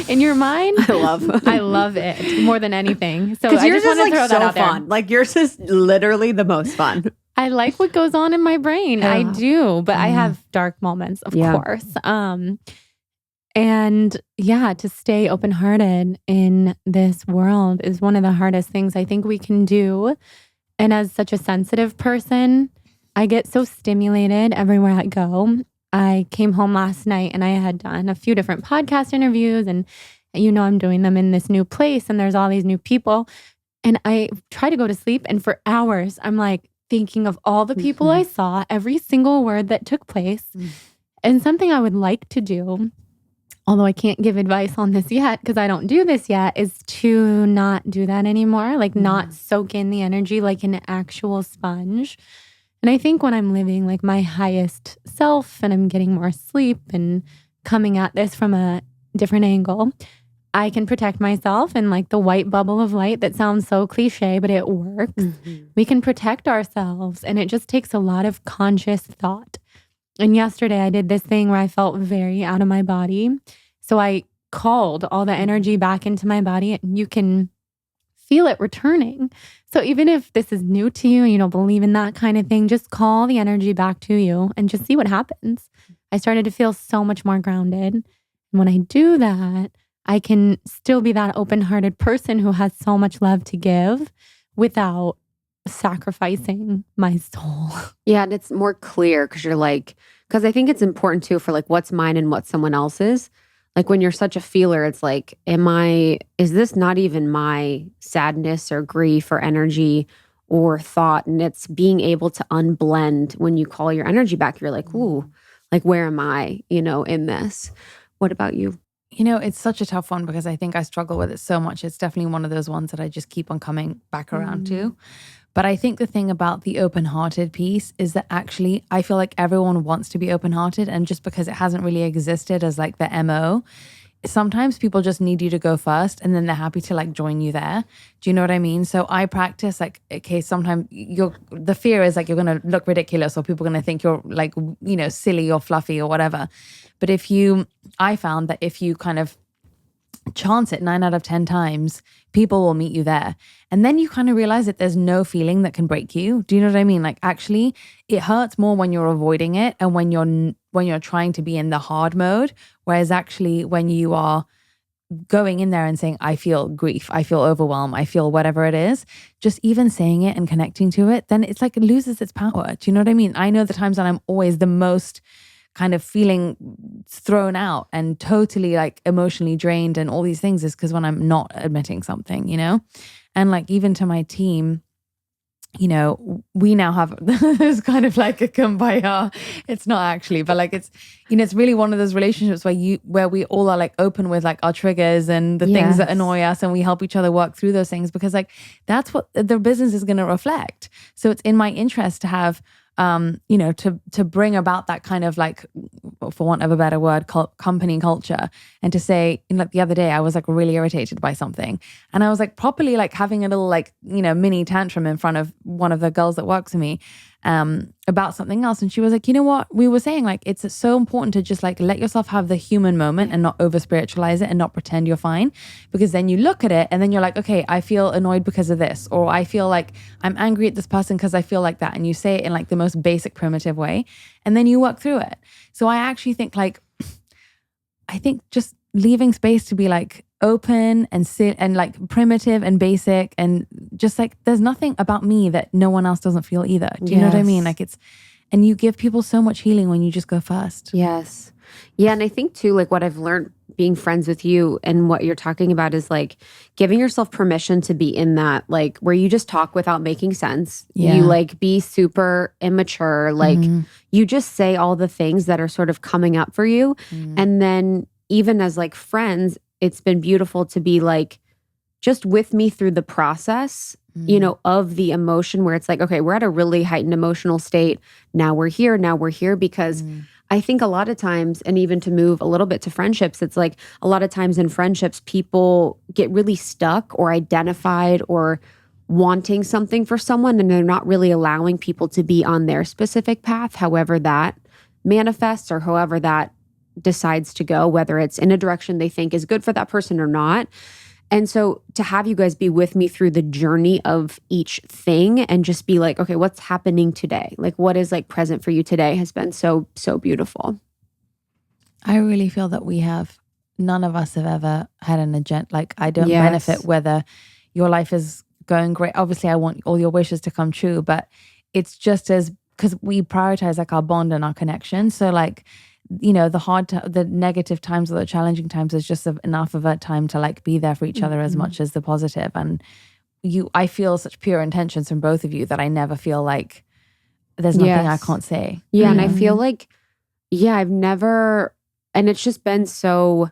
in your mind. I love it more than anything. So I yours just want is to throw like that so out there. fun. Like yours is literally the most fun. I like what goes on in my brain. I do, but I have dark moments, of course. And yeah, to stay open-hearted in this world is one of the hardest things I think we can do. And as such a sensitive person, I get so stimulated everywhere I go. I came home last night and I had done a few different podcast interviews, and I'm doing them in this new place and there's all these new people. And I try to go to sleep, and for hours I'm like thinking of all the people I saw, every single word that took place. And something I would like to do, although I can't give advice on this yet because I don't do this yet, is to not do that anymore. Like not soak in the energy like an actual sponge. And I think when I'm living like my highest self and I'm getting more sleep and coming at this from a different angle, I can protect myself in like the white bubble of light that sounds so cliche, but it works. We can protect ourselves, and it just takes a lot of conscious thought. And yesterday I did this thing where I felt very out of my body. So I called all the energy back into my body, and you can feel it returning. So even if this is new to you, you don't believe in that kind of thing, just call the energy back to you and just see what happens. I started to feel so much more grounded. And when I do that, I can still be that open-hearted person who has so much love to give without sacrificing my soul. Yeah, and it's more clear because you're like, because I think it's important too for like what's mine and what's someone else's. Like when you're such a feeler, it's like, is this not even my sadness or grief or energy or thought? And it's being able to unblend when you call your energy back. You're like, ooh, like where am I, in this? What about you? It's such a tough one because I think I struggle with it so much. It's definitely one of those ones that I just keep on coming back around to. But I think the thing about the open-hearted piece is that actually I feel like everyone wants to be open-hearted, and just because it hasn't really existed as like the MO, sometimes people just need you to go first and then they're happy to like join you there. Do you know what I mean? So I practice like, okay, sometimes the fear is like you're going to look ridiculous or people are going to think you're like, silly or fluffy or whatever. But I found that if you kind of chance it 9 out of 10 times, people will meet you there. And then you kind of realize that there's no feeling that can break you. Do you know what I mean? Like actually it hurts more when you're avoiding it and when you're trying to be in the hard mode. Whereas actually when you are going in there and saying, I feel grief, I feel overwhelmed, I feel whatever it is, just even saying it and connecting to it, then it's like it loses its power. Do you know what I mean? I know the times when I'm always the most kind of feeling thrown out and totally like emotionally drained and all these things is because when I'm not admitting something, and like even to my team, we now have this kind of like a kumbaya. It's not actually, but like it's, it's really one of those relationships where we all are like open with like our triggers and the things that annoy us, and we help each other work through those things because like that's what the business is going to reflect. So it's in my interest to have to bring about that kind of like, for want of a better word, company culture, and to say, like the other day, I was like really irritated by something, and I was like properly like having a little like mini tantrum in front of one of the girls that works with me about something else, and she was like, you know what, we were saying like it's so important to just like let yourself have the human moment and not over spiritualize it and not pretend you're fine, because then you look at it and then you're like, okay, I feel annoyed because of this, or I feel like I'm angry at this person because I feel like that, and you say it in like the most basic primitive way, and then you work through it. So I actually think like just leaving space to be like open and sit and like primitive and basic, and just like there's nothing about me that no one else doesn't feel either. Do you know what I mean? Like and you give people so much healing when you just go first. Yes. Yeah. And I think too, like what I've learned being friends with you and what you're talking about is like giving yourself permission to be in that, like where you just talk without making sense. Yeah. You like be super immature. Like you just say all the things that are sort of coming up for you. And then even as like friends, it's been beautiful to be like just with me through the process, of the emotion where it's like, okay, we're at a really heightened emotional state. Now we're here because I think a lot of times, and even to move a little bit to friendships, it's like a lot of times in friendships, people get really stuck or identified or wanting something for someone, and they're not really allowing people to be on their specific path, however that manifests or however that decides to go, whether it's in a direction they think is good for that person or not. And so to have you guys be with me through the journey of each thing and just be like, okay, what's happening today? Like what is like present for you today has been so, so beautiful. I really feel that none of us have ever had an agenda. Like I don't benefit whether your life is going great. Obviously I want all your wishes to come true, but it's just because we prioritize like our bond and our connection. So like, you know, the negative times or the challenging times is just enough of a time to like be there for each other as much as the positive. And I feel such pure intentions from both of you that I never feel like there's nothing I can't say. Yeah. And I feel like, I've never, and it's just been so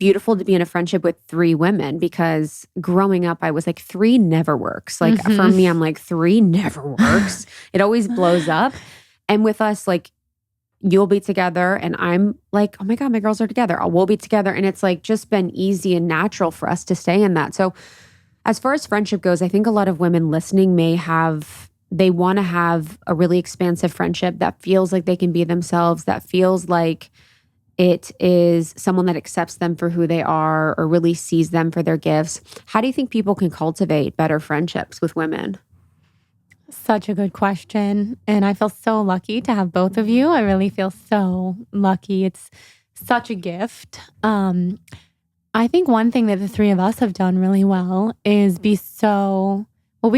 beautiful to be in a friendship with 3 women, because growing up, I was like, 3 never works. Like for me, I'm like, 3 never works. It always blows up. And with us, like, you'll be together and I'm like, oh my God, my girls are together. We'll be together. And it's like just been easy and natural for us to stay in that. So as far as friendship goes, I think a lot of women listening they want to have a really expansive friendship that feels like they can be themselves, that feels like it is someone that accepts them for who they are or really sees them for their gifts. How do you think people can cultivate better friendships with women? Such a good question. And I feel so lucky to have both of you. I really feel so lucky. It's such a gift. I think one thing that the 3 of us have done really well is we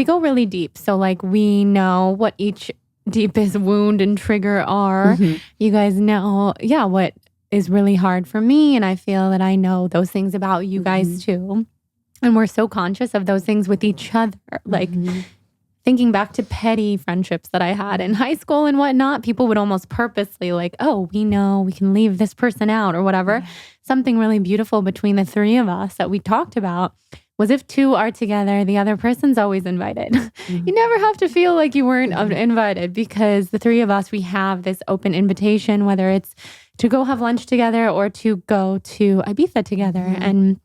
go really deep. So like we know what each deepest wound and trigger are. You guys know, what is really hard for me. And I feel that I know those things about you guys too. And we're so conscious of those things with each other. Like thinking back to petty friendships that I had in high school and whatnot, people would almost purposely like, oh, we know we can leave this person out or whatever. Something really beautiful between the 3 of us that we talked about was if 2 are together, the other person's always invited. You never have to feel like you weren't invited, because the 3 of us, we have this open invitation, whether it's to go have lunch together or to go to Ibiza together. And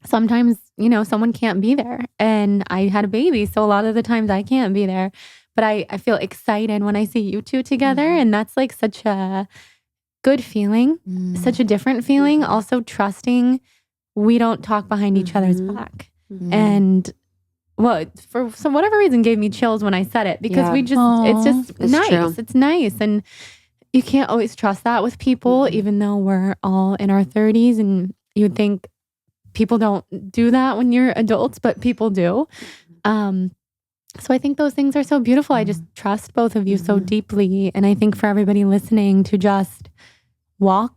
sometimes, you know, someone can't be there. And I had a baby, so a lot of the times I can't be there. But I feel excited when I see you 2 together. And that's like such a good feeling, such a different feeling. Also trusting we don't talk behind each other's back. And for some whatever reason gave me chills when I said it, because it's nice. True. It's nice. And you can't always trust that with people, even though we're all in our 30s, and you'd think people don't do that when you're adults, but people do. So I think those things are so beautiful. I just trust both of you so deeply. And I think for everybody listening to just walk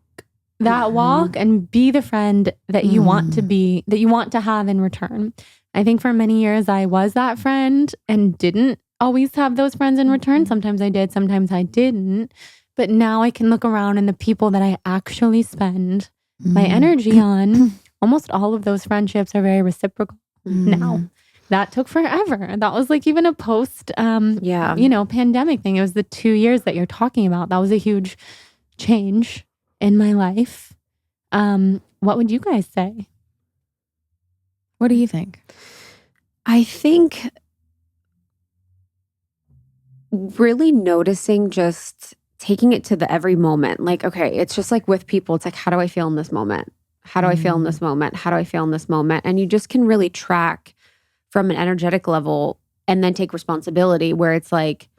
that walk and be the friend that you want to be, that you want to have in return. I think for many years I was that friend and didn't always have those friends in return. Sometimes I did, sometimes I didn't. But now I can look around and the people that I actually spend my energy on, almost all of those friendships are very reciprocal now. That took forever. That was like even a post, pandemic thing. It was the 2 years that you're talking about. That was a huge change in my life. What would you guys say? What do you think? I think really noticing, just taking it to the every moment. Like, okay, it's just like with people, it's like, how do I feel in this moment? How do I feel in this moment? How do I feel in this moment? And you just can really track from an energetic level and then take responsibility, where it's like,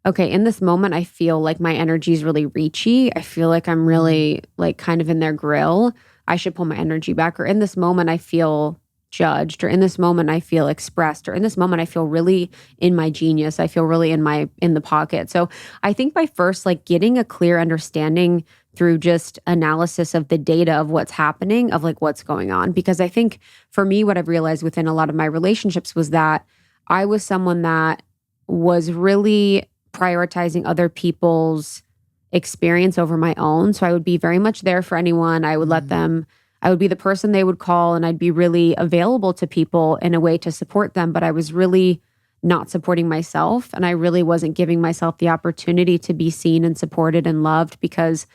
okay, in this moment, I feel like my energy is really reachy. I feel like I'm really like kind of in their grill. I should pull my energy back. Or in this moment, I feel judged. Or in this moment, I feel expressed. Or in this moment, I feel really in my genius. I feel really in the pocket. So I think by first like getting a clear understanding through just analysis of the data of what's happening, of like what's going on. Because I think for me, what I've realized within a lot of my relationships was that I was someone that was really prioritizing other people's experience over my own. So I would be very much there for anyone. I would let them, I would be the person they would call, and I'd be really available to people in a way to support them. But I was really not supporting myself. And I really wasn't giving myself the opportunity to be seen and supported and loved, because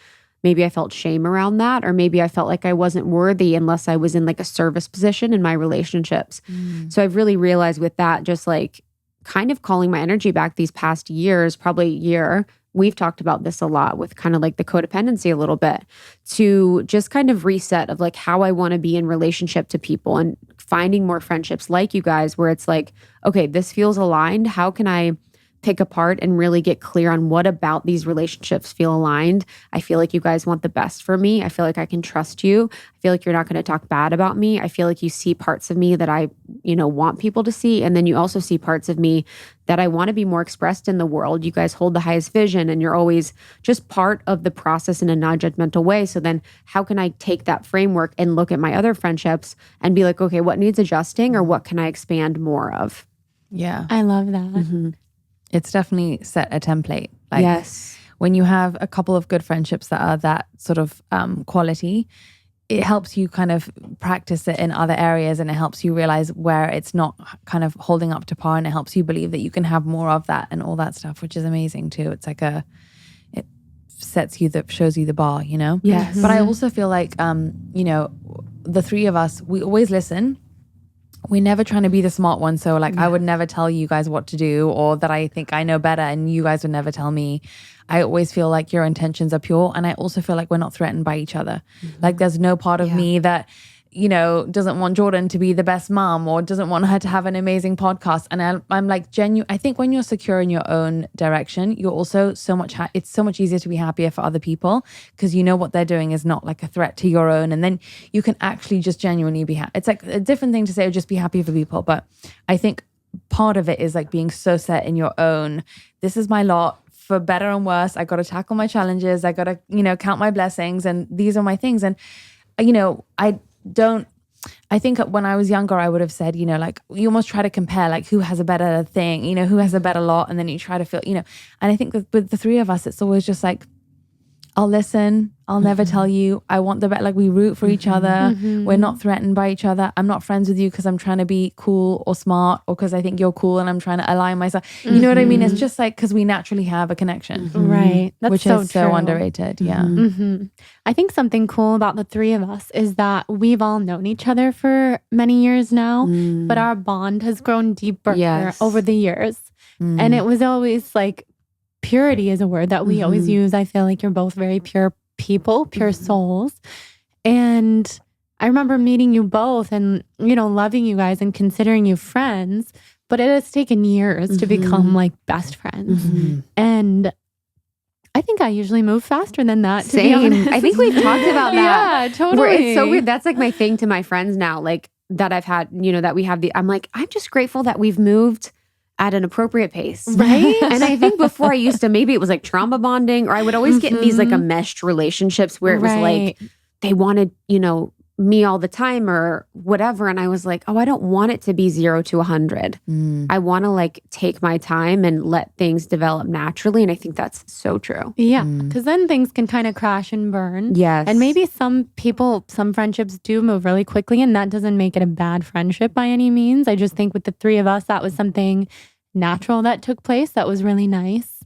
maybe I felt shame around that, or maybe I felt like I wasn't worthy unless I was in like a service position in my relationships. So I've really realized with that, just like kind of calling my energy back these past years, probably a year, we've talked about this a lot with kind of like the codependency a little bit, to just kind of reset of like how I want to be in relationship to people and finding more friendships like you guys where it's like, okay, this feels aligned. How can I pick apart and really get clear on what about these relationships feel aligned? I feel like you guys want the best for me. I feel like I can trust you. I feel like you're not going to talk bad about me. I feel like you see parts of me that I, want people to see. And then you also see parts of me that I want to be more expressed in the world. You guys hold the highest vision and you're always just part of the process in a non-judgmental way. So then how can I take that framework and look at my other friendships and be like, okay, what needs adjusting or what can I expand more of? Yeah. I love that. It's definitely set a template. Like Yes. when you have a couple of good friendships that are that sort of quality, it helps you kind of practice it in other areas, and it helps you realize where it's not kind of holding up to par, and it helps you believe that you can have more of that and all that stuff, which is amazing too. It's like it shows you the bar, Yes. But I also feel like, the three of us, we always listen. We're never trying to be the smart one. So like, I would never tell you guys what to do, or that I think I know better and you guys would never tell me. I always feel like your intentions are pure. And I also feel like we're not threatened by each other. Like there's no part of me that, doesn't want Jordan to be the best mom or doesn't want her to have an amazing podcast. And I'm like genuine. I think when you're secure in your own direction, you're also it's so much easier to be happier for other people because you know what they're doing is not like a threat to your own. And then you can actually just genuinely be happy. It's like a different thing to say, just be happy for people. But I think part of it is like being so set in your own, this is my lot. For better and worse, I got to tackle my challenges. I got to, count my blessings, and these are my things. And, I think when I was younger, I would have said, like you almost try to compare like who has a better thing, who has a better lot. And then you try to feel, and I think with the three of us, it's always just like, I'll listen. I'll never tell you. I want the best. Like we root for each other. We're not threatened by each other. I'm not friends with you because I'm trying to be cool or smart or because I think you're cool and I'm trying to align myself. You know what I mean? It's just like because we naturally have a connection. Right. That's which so is so true. underrated. Yeah. I think something cool about the three of us is that we've all known each other for many years now, but our bond has grown deeper over the years. And it was always like, purity is a word that we always use. I feel like you're both very pure people, pure souls. And I remember meeting you both and, loving you guys and considering you friends, but it has taken years to become like best friends. And I think I usually move faster than that. To be honest. I think we've talked about that. Yeah, totally. Where it's so weird. That's like my thing to my friends now, like that I've had, that we have I'm like, I'm just grateful that we've moved at an appropriate pace. Right. And I think before I used to, maybe it was like trauma bonding, or I would always get in these like enmeshed relationships where it was like, they wanted, me all the time or whatever. And I was like, oh, I don't want it to be 0 to 100. I want to like take my time and let things develop naturally. And I think that's so true. Yeah. Because then things can kind of crash and burn. Yes. And maybe some friendships do move really quickly, and that doesn't make it a bad friendship by any means. I just think with the three of us, that was something natural that took place that was really nice.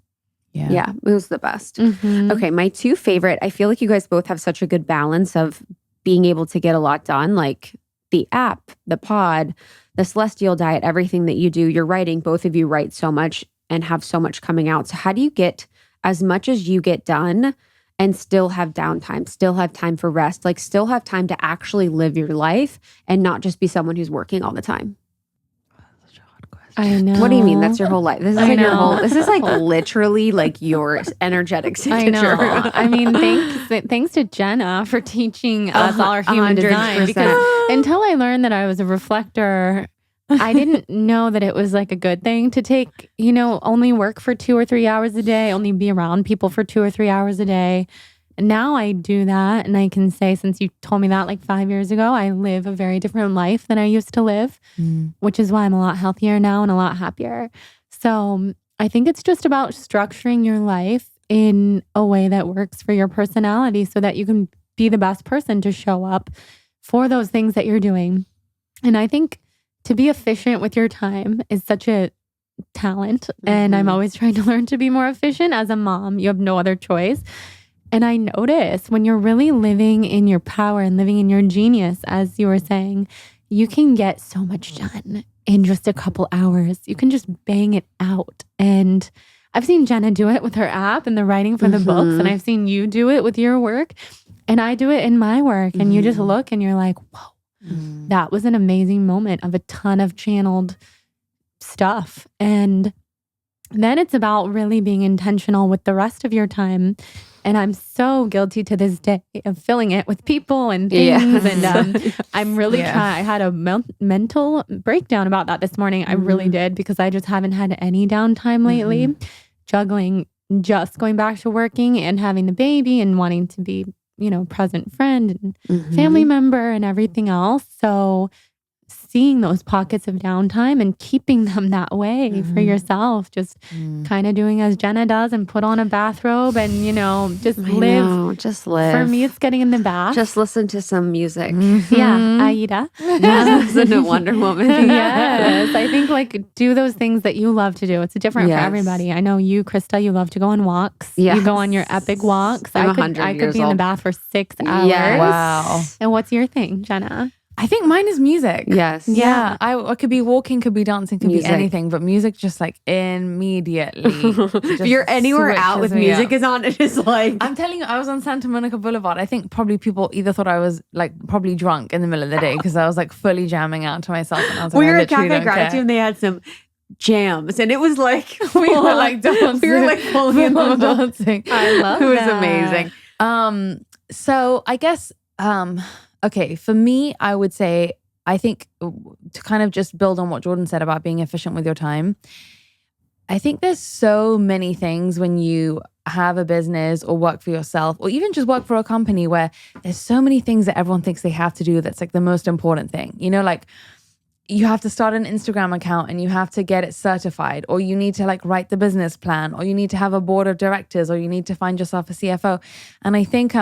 Yeah, it was the best. Okay, my two favorite, I feel like you guys both have such a good balance of being able to get a lot done, like the app, the pod, the Celestial Diet, everything that you do, your writing, both of you write so much and have so much coming out. So how do you get as much as you get done and still have downtime, still have time for rest, like still have time to actually live your life and not just be someone who's working all the time? I know. What do you mean? That's your whole life. This is like your whole. This is like literally like your energetic signature. I know. I mean, thanks to Jenna for teaching us all our human 100%. design. Because until I learned that I was a reflector, I didn't know that it was like a good thing to take, only work for 2 or 3 hours a day, only be around people for 2 or 3 hours a day. And now I do that. And I can say, since you told me that like 5 years ago, I live a very different life than I used to live, which is why I'm a lot healthier now and a lot happier. So I think it's just about structuring your life in a way that works for your personality so that you can be the best person to show up for those things that you're doing. And I think to be efficient with your time is such a talent. And I'm always trying to learn to be more efficient. As a mom, you have no other choice. And I notice when you're really living in your power and living in your genius, as you were saying, you can get so much done in just a couple hours. You can just bang it out. And I've seen Jenna do it with her app and the writing for the books, and I've seen you do it with your work, and I do it in my work. And you just look and you're like, whoa, that was an amazing moment of a ton of channeled stuff. And then it's about really being intentional with the rest of your time. And I'm so guilty to this day of filling it with people and things. And I'm really trying. I had a mental breakdown about that this morning. I really did, because I just haven't had any downtime lately. Juggling, just going back to working and having the baby and wanting to be, present friend and family member and everything else. So seeing those pockets of downtime and keeping them that way for yourself, just kind of doing as Jenna does and put on a bathrobe and, just live. Just live. For me, it's getting in the bath. Just listen to some music. Yeah, Aida. Just listen to Wonder Woman. Yes, I think do those things that you love to do. It's different for everybody. I know you, Krista, you love to go on walks. Yes. You go on your epic walks. I'm I could be in the bath for 6 hours. Yes. Wow. And what's your thing, Jenna? I think mine is music. Yes. Yeah. I could be walking, could be dancing, could Music. be anything, but music just like immediately. If you're anywhere out with music is on, it is like. I'm telling you, I was on Santa Monica Boulevard. I think probably people either thought I was like probably drunk in the middle of the day because I was like fully jamming out to myself. And I was like, We were I at literally Cafe don't care. Gratitude and they had some jams and it was like We were like dancing. We were like fully in the middle. dancing. I love It was that. amazing. So I guess, okay, for me, I would say, I think to kind of just build on what Jordan said about being efficient with your time, I think there's so many things when you have a business or work for yourself or even just work for a company where there's so many things that everyone thinks they have to do that's like the most important thing. Like you have to start an Instagram account and you have to get it certified, or you need to like write the business plan, or you need to have a board of directors, or you need to find yourself a CFO. And I think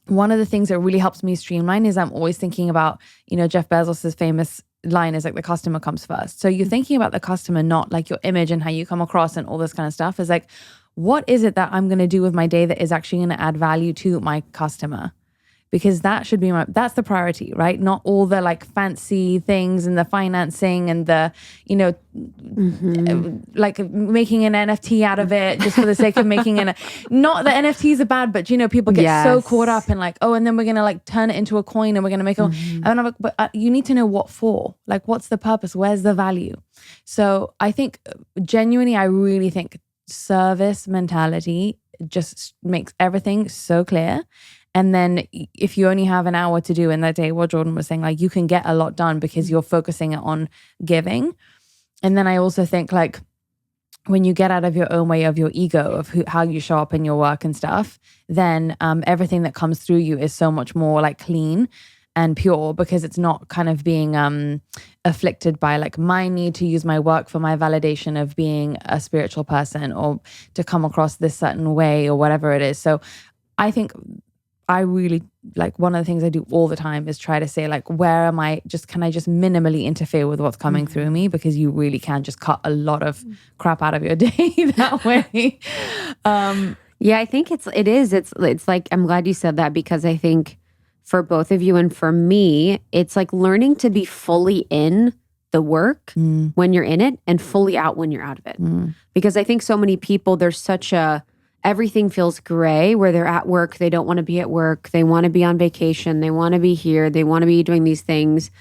one of the things that really helps me streamline is I'm always thinking about, Jeff Bezos's famous line is like the customer comes first. So you're thinking about the customer, not like your image and how you come across and all this kind of stuff. Is like, what is it that I'm going to do with my day that is actually going to add value to my customer? Because that should be that's the priority, right? Not all the like fancy things and the financing and the, like making an NFT out of it just for the sake of making not that NFTs are bad, but people get so caught up in like, oh, and then we're going to like turn it into a coin and we're going to make and I'm like, but you need to know what for, like, what's the purpose? Where's the value? So I think genuinely, I really think service mentality just makes everything so clear. And then if you only have an hour to do in that day, what Jordan was saying, like you can get a lot done because you're focusing on giving. And then I also think like when you get out of your own way of your ego, of how you show up in your work and stuff, then everything that comes through you is so much more like clean and pure because it's not kind of being afflicted by like my need to use my work for my validation of being a spiritual person or to come across this certain way or whatever it is. So I think I really like one of the things I do all the time is try to say like, where am I can I just minimally interfere with what's coming through me? Because you really can just cut a lot of crap out of your day that way. Yeah, I think it's like, I'm glad you said that because I think for both of you and for me, it's like learning to be fully in the work when you're in it and fully out when you're out of it. Because I think so many people, there's such everything feels gray where they're at work. They don't want to be at work. They want to be on vacation. They want to be here. They want to be doing these things.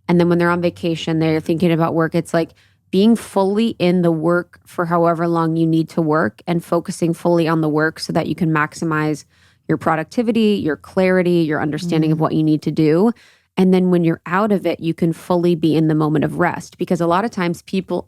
And then when they're on vacation, they're thinking about work. It's like being fully in the work for however long you need to work and focusing fully on the work so that you can maximize your productivity, your clarity, your understanding of what you need to do. And then when you're out of it, you can fully be in the moment of rest. Because a lot of times people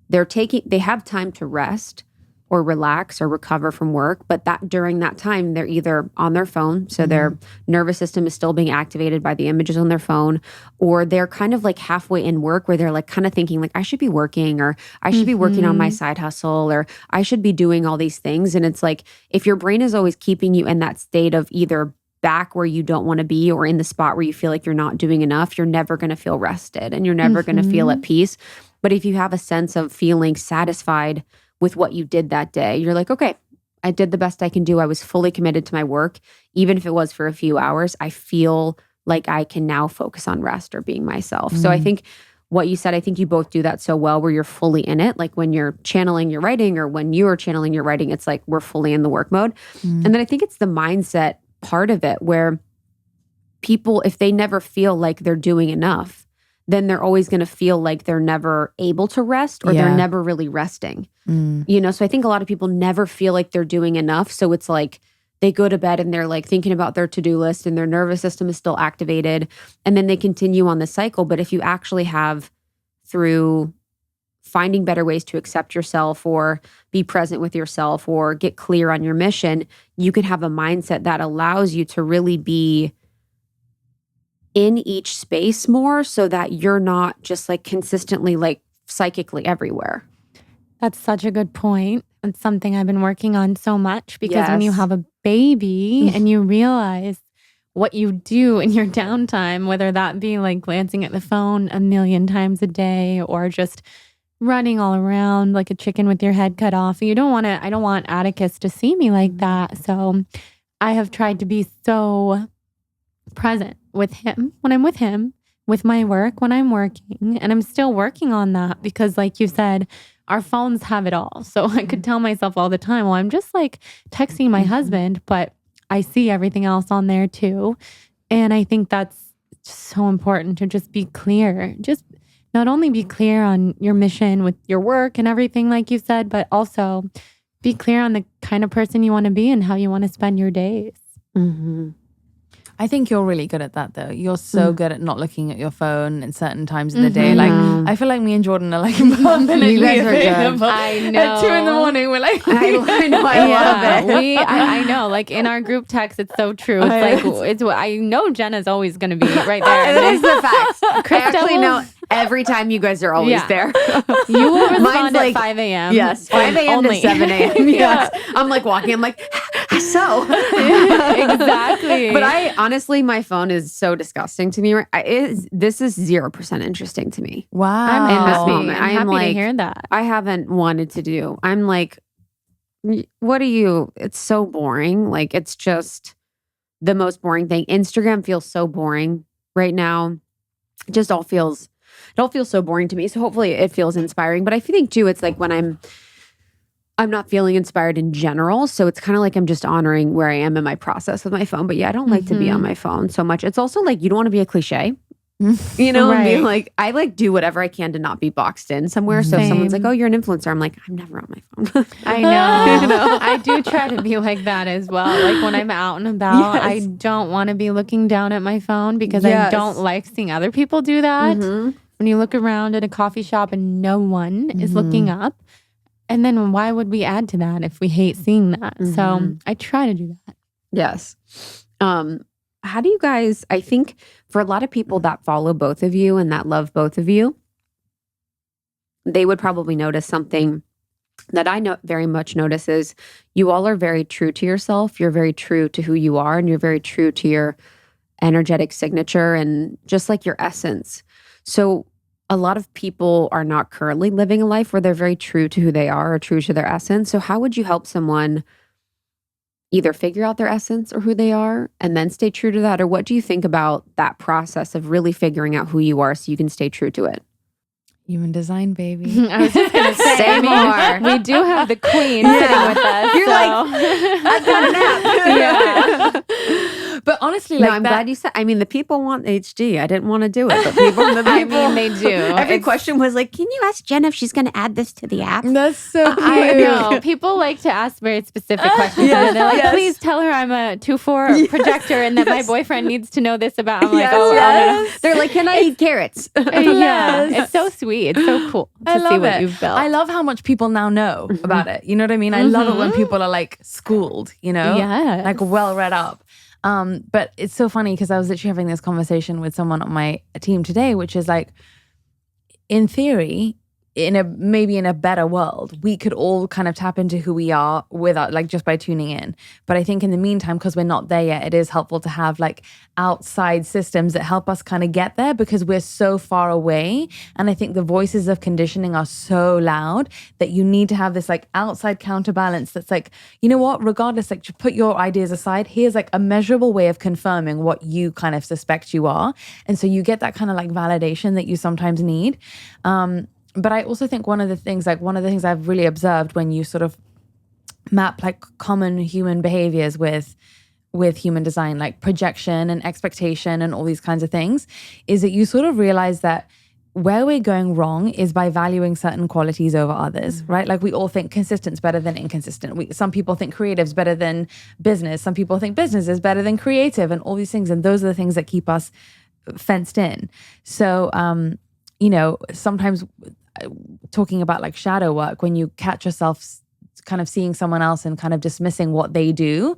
they have time to rest or relax or recover from work. But that during that time, they're either on their phone, so their nervous system is still being activated by the images on their phone, or they're kind of like halfway in work where they're like kind of thinking like, I should be working, or I should be working on my side hustle, or I should be doing all these things. And it's like, if your brain is always keeping you in that state of either back where you don't want to be or in the spot where you feel like you're not doing enough, you're never going to feel rested and you're never going to feel at peace. But if you have a sense of feeling satisfied with what you did that day, you're like, okay, I did the best I can do. I was fully committed to my work. Even if it was for a few hours, I feel like I can now focus on rest or being myself. So I think what you said. I think you both do that so well where you're fully in it. Like when you're channeling your writing or when you are channeling your writing, it's like we're fully in the work mode. And then I think it's the mindset part of it where people, if they never feel like they're doing enough, then they're always going to feel like they're never able to rest or they're never really resting. You know, so I think a lot of people never feel like they're doing enough. So it's like they go to bed and they're like thinking about their to-do list and their nervous system is still activated. And then they continue on the cycle. But if you actually have, through finding better ways to accept yourself or be present with yourself or get clear on your mission, you can have a mindset that allows you to really be in each space more so that you're not just like consistently like psychically everywhere. That's such a good point. It's something I've been working on so much because when you have a baby and you realize what you do in your downtime, whether that be like glancing at the phone a million times a day or just running all around like a chicken with your head cut off. I don't want Atticus to see me like that. So I have tried to be so present with him when I'm with him, with my work when I'm working. And I'm still working on that because like you said, our phones have it all. So I could tell myself all the time, well, I'm just like texting my husband, but I see everything else on there too. And I think that's so important to just be clear. Just not only be clear on your mission with your work and everything like you said, but also be clear on the kind of person you want to be and how you want to spend your days. I think you're really good at that though. You're so good at not looking at your phone at certain times in the day. Like I feel like me and Jordan are like permanently available. I know. At 2 a.m, we're like, I know. I love it. I know. Like in our group text, it's so true. It's like it's what I know. Jenna's always going to be right there. That is the fact. I actually will- know every time you guys are always there. You will respond like, at 5 a.m. Yes, 5 a.m. to 7 a.m. Yes. I'm like walking. I'm like, so. Exactly. But honestly, my phone is so disgusting to me. This is 0% interesting to me. wow. I'm In this happy. moment, I'm happy like, to hear that. I haven't wanted to do. I'm like, what are you? It's so boring. Like, it's just the most boring thing. Instagram feels so boring right now. It just all feels so boring to me. So hopefully it feels inspiring. But I think too, it's like when I'm not feeling inspired in general. So it's kind of like I'm just honoring where I am in my process with my phone. But yeah, I don't like to be on my phone so much. It's also like you don't want to be a cliche. You know, and be like, I like do whatever I can to not be boxed in somewhere. So if someone's like, oh, you're an influencer, I'm like, I'm never on my phone. I know. You know. I do try to be like that as well. Like when I'm out and about, I don't want to be looking down at my phone because I don't like seeing other people do that. When you look around at a coffee shop and no one is looking up. And then why would we add to that if we hate seeing that? So I try to do that. Yes. How do you guys, I think for a lot of people that follow both of you and that love both of you, they would probably notice something that I know very much notice is you all are very true to yourself. You're very true to who you are and you're very true to your energetic signature and just like your essence. So a lot of people are not currently living a life where they're very true to who they are or true to their essence. So how would you help someone either figure out their essence or who they are and then stay true to that? Or what do you think about that process of really figuring out who you are so you can stay true to it? Human design, baby. I was just going to say, Say more. We do have the queen sitting with us. You're so. like, I've got a nap. But honestly, No, like I'm that, glad you said. I mean, the people want HD. I didn't want to do it, but people. I mean, they do. Every question was like, "Can you ask Jenna if she's going to add this to the app?" that's so cute. I know. People like to ask very specific questions. And they're like, please tell her I'm a 2/4 projector and that my boyfriend needs to know this about. I'm like, no. They're like, "Can I eat carrots?" Yeah. It's so sweet. It's so cool to see what you've built. I love how much people now know about it. You know what I mean? I love it when people are like schooled, you know? Yes. Like well read up. But it's so funny because I was literally having this conversation with someone on my team today, which is like, in theory, maybe in a better world, we could all kind of tap into who we are without, like, just by tuning in. But I think in the meantime, because we're not there yet, it is helpful to have like outside systems that help us kind of get there, because we're so far away. And I think the voices of conditioning are so loud that you need to have this like outside counterbalance that's like, you know what, regardless, like, put your ideas aside, here's like a measurable way of confirming what you kind of suspect you are. And so you get that kind of like validation that you sometimes need. But I also think one of the things I've really observed when you sort of map like common human behaviors with human design, like projection and expectation and all these kinds of things, is that you sort of realize that where we're going wrong is by valuing certain qualities over others, right? Like we all think consistent's better than inconsistent. Some people think creative's better than business. Some people think business is better than creative, and all these things. And those are the things that keep us fenced in. So, you know, sometimes talking about like shadow work, when you catch yourself kind of seeing someone else and kind of dismissing what they do,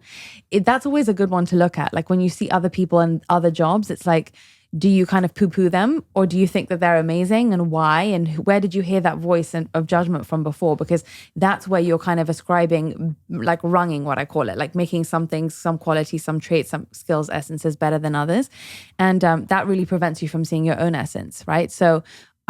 that's always a good one to look at. Like when you see other people and other jobs, it's like, do you kind of poo-poo them, or do you think that they're amazing, and why? And where did you hear that voice of judgment from before? Because that's where you're kind of ascribing, like runging, what I call it, like making some things, some qualities, some traits, some skills, essences better than others. And that really prevents you from seeing your own essence, right? So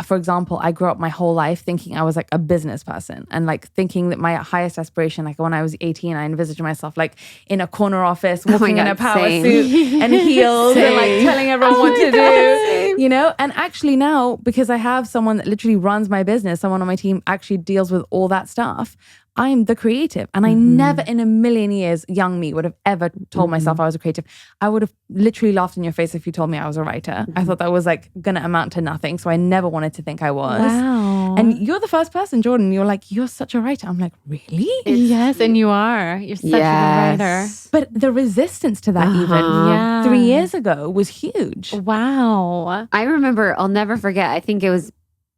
for example, I grew up my whole life thinking I was like a business person, and like thinking that my highest aspiration, like when I was 18, I envisaged myself like in a corner office, walking in a power suit and heels and like telling everyone what to do, you know? And actually now, because I have someone that literally runs my business, someone on my team actually deals with all that stuff, I'm the creative. And I never in a million years, young me would have ever told myself I was a creative. I would have literally laughed in your face if you told me I was a writer. I thought that was like going to amount to nothing. So I never wanted to think I was. Wow. And you're the first person, Jordan. You're like, you're such a writer. I'm like, really? Yes, and you are. You're such a good writer. But the resistance to that even 3 years ago was huge. Wow. I remember, I'll never forget. I think it was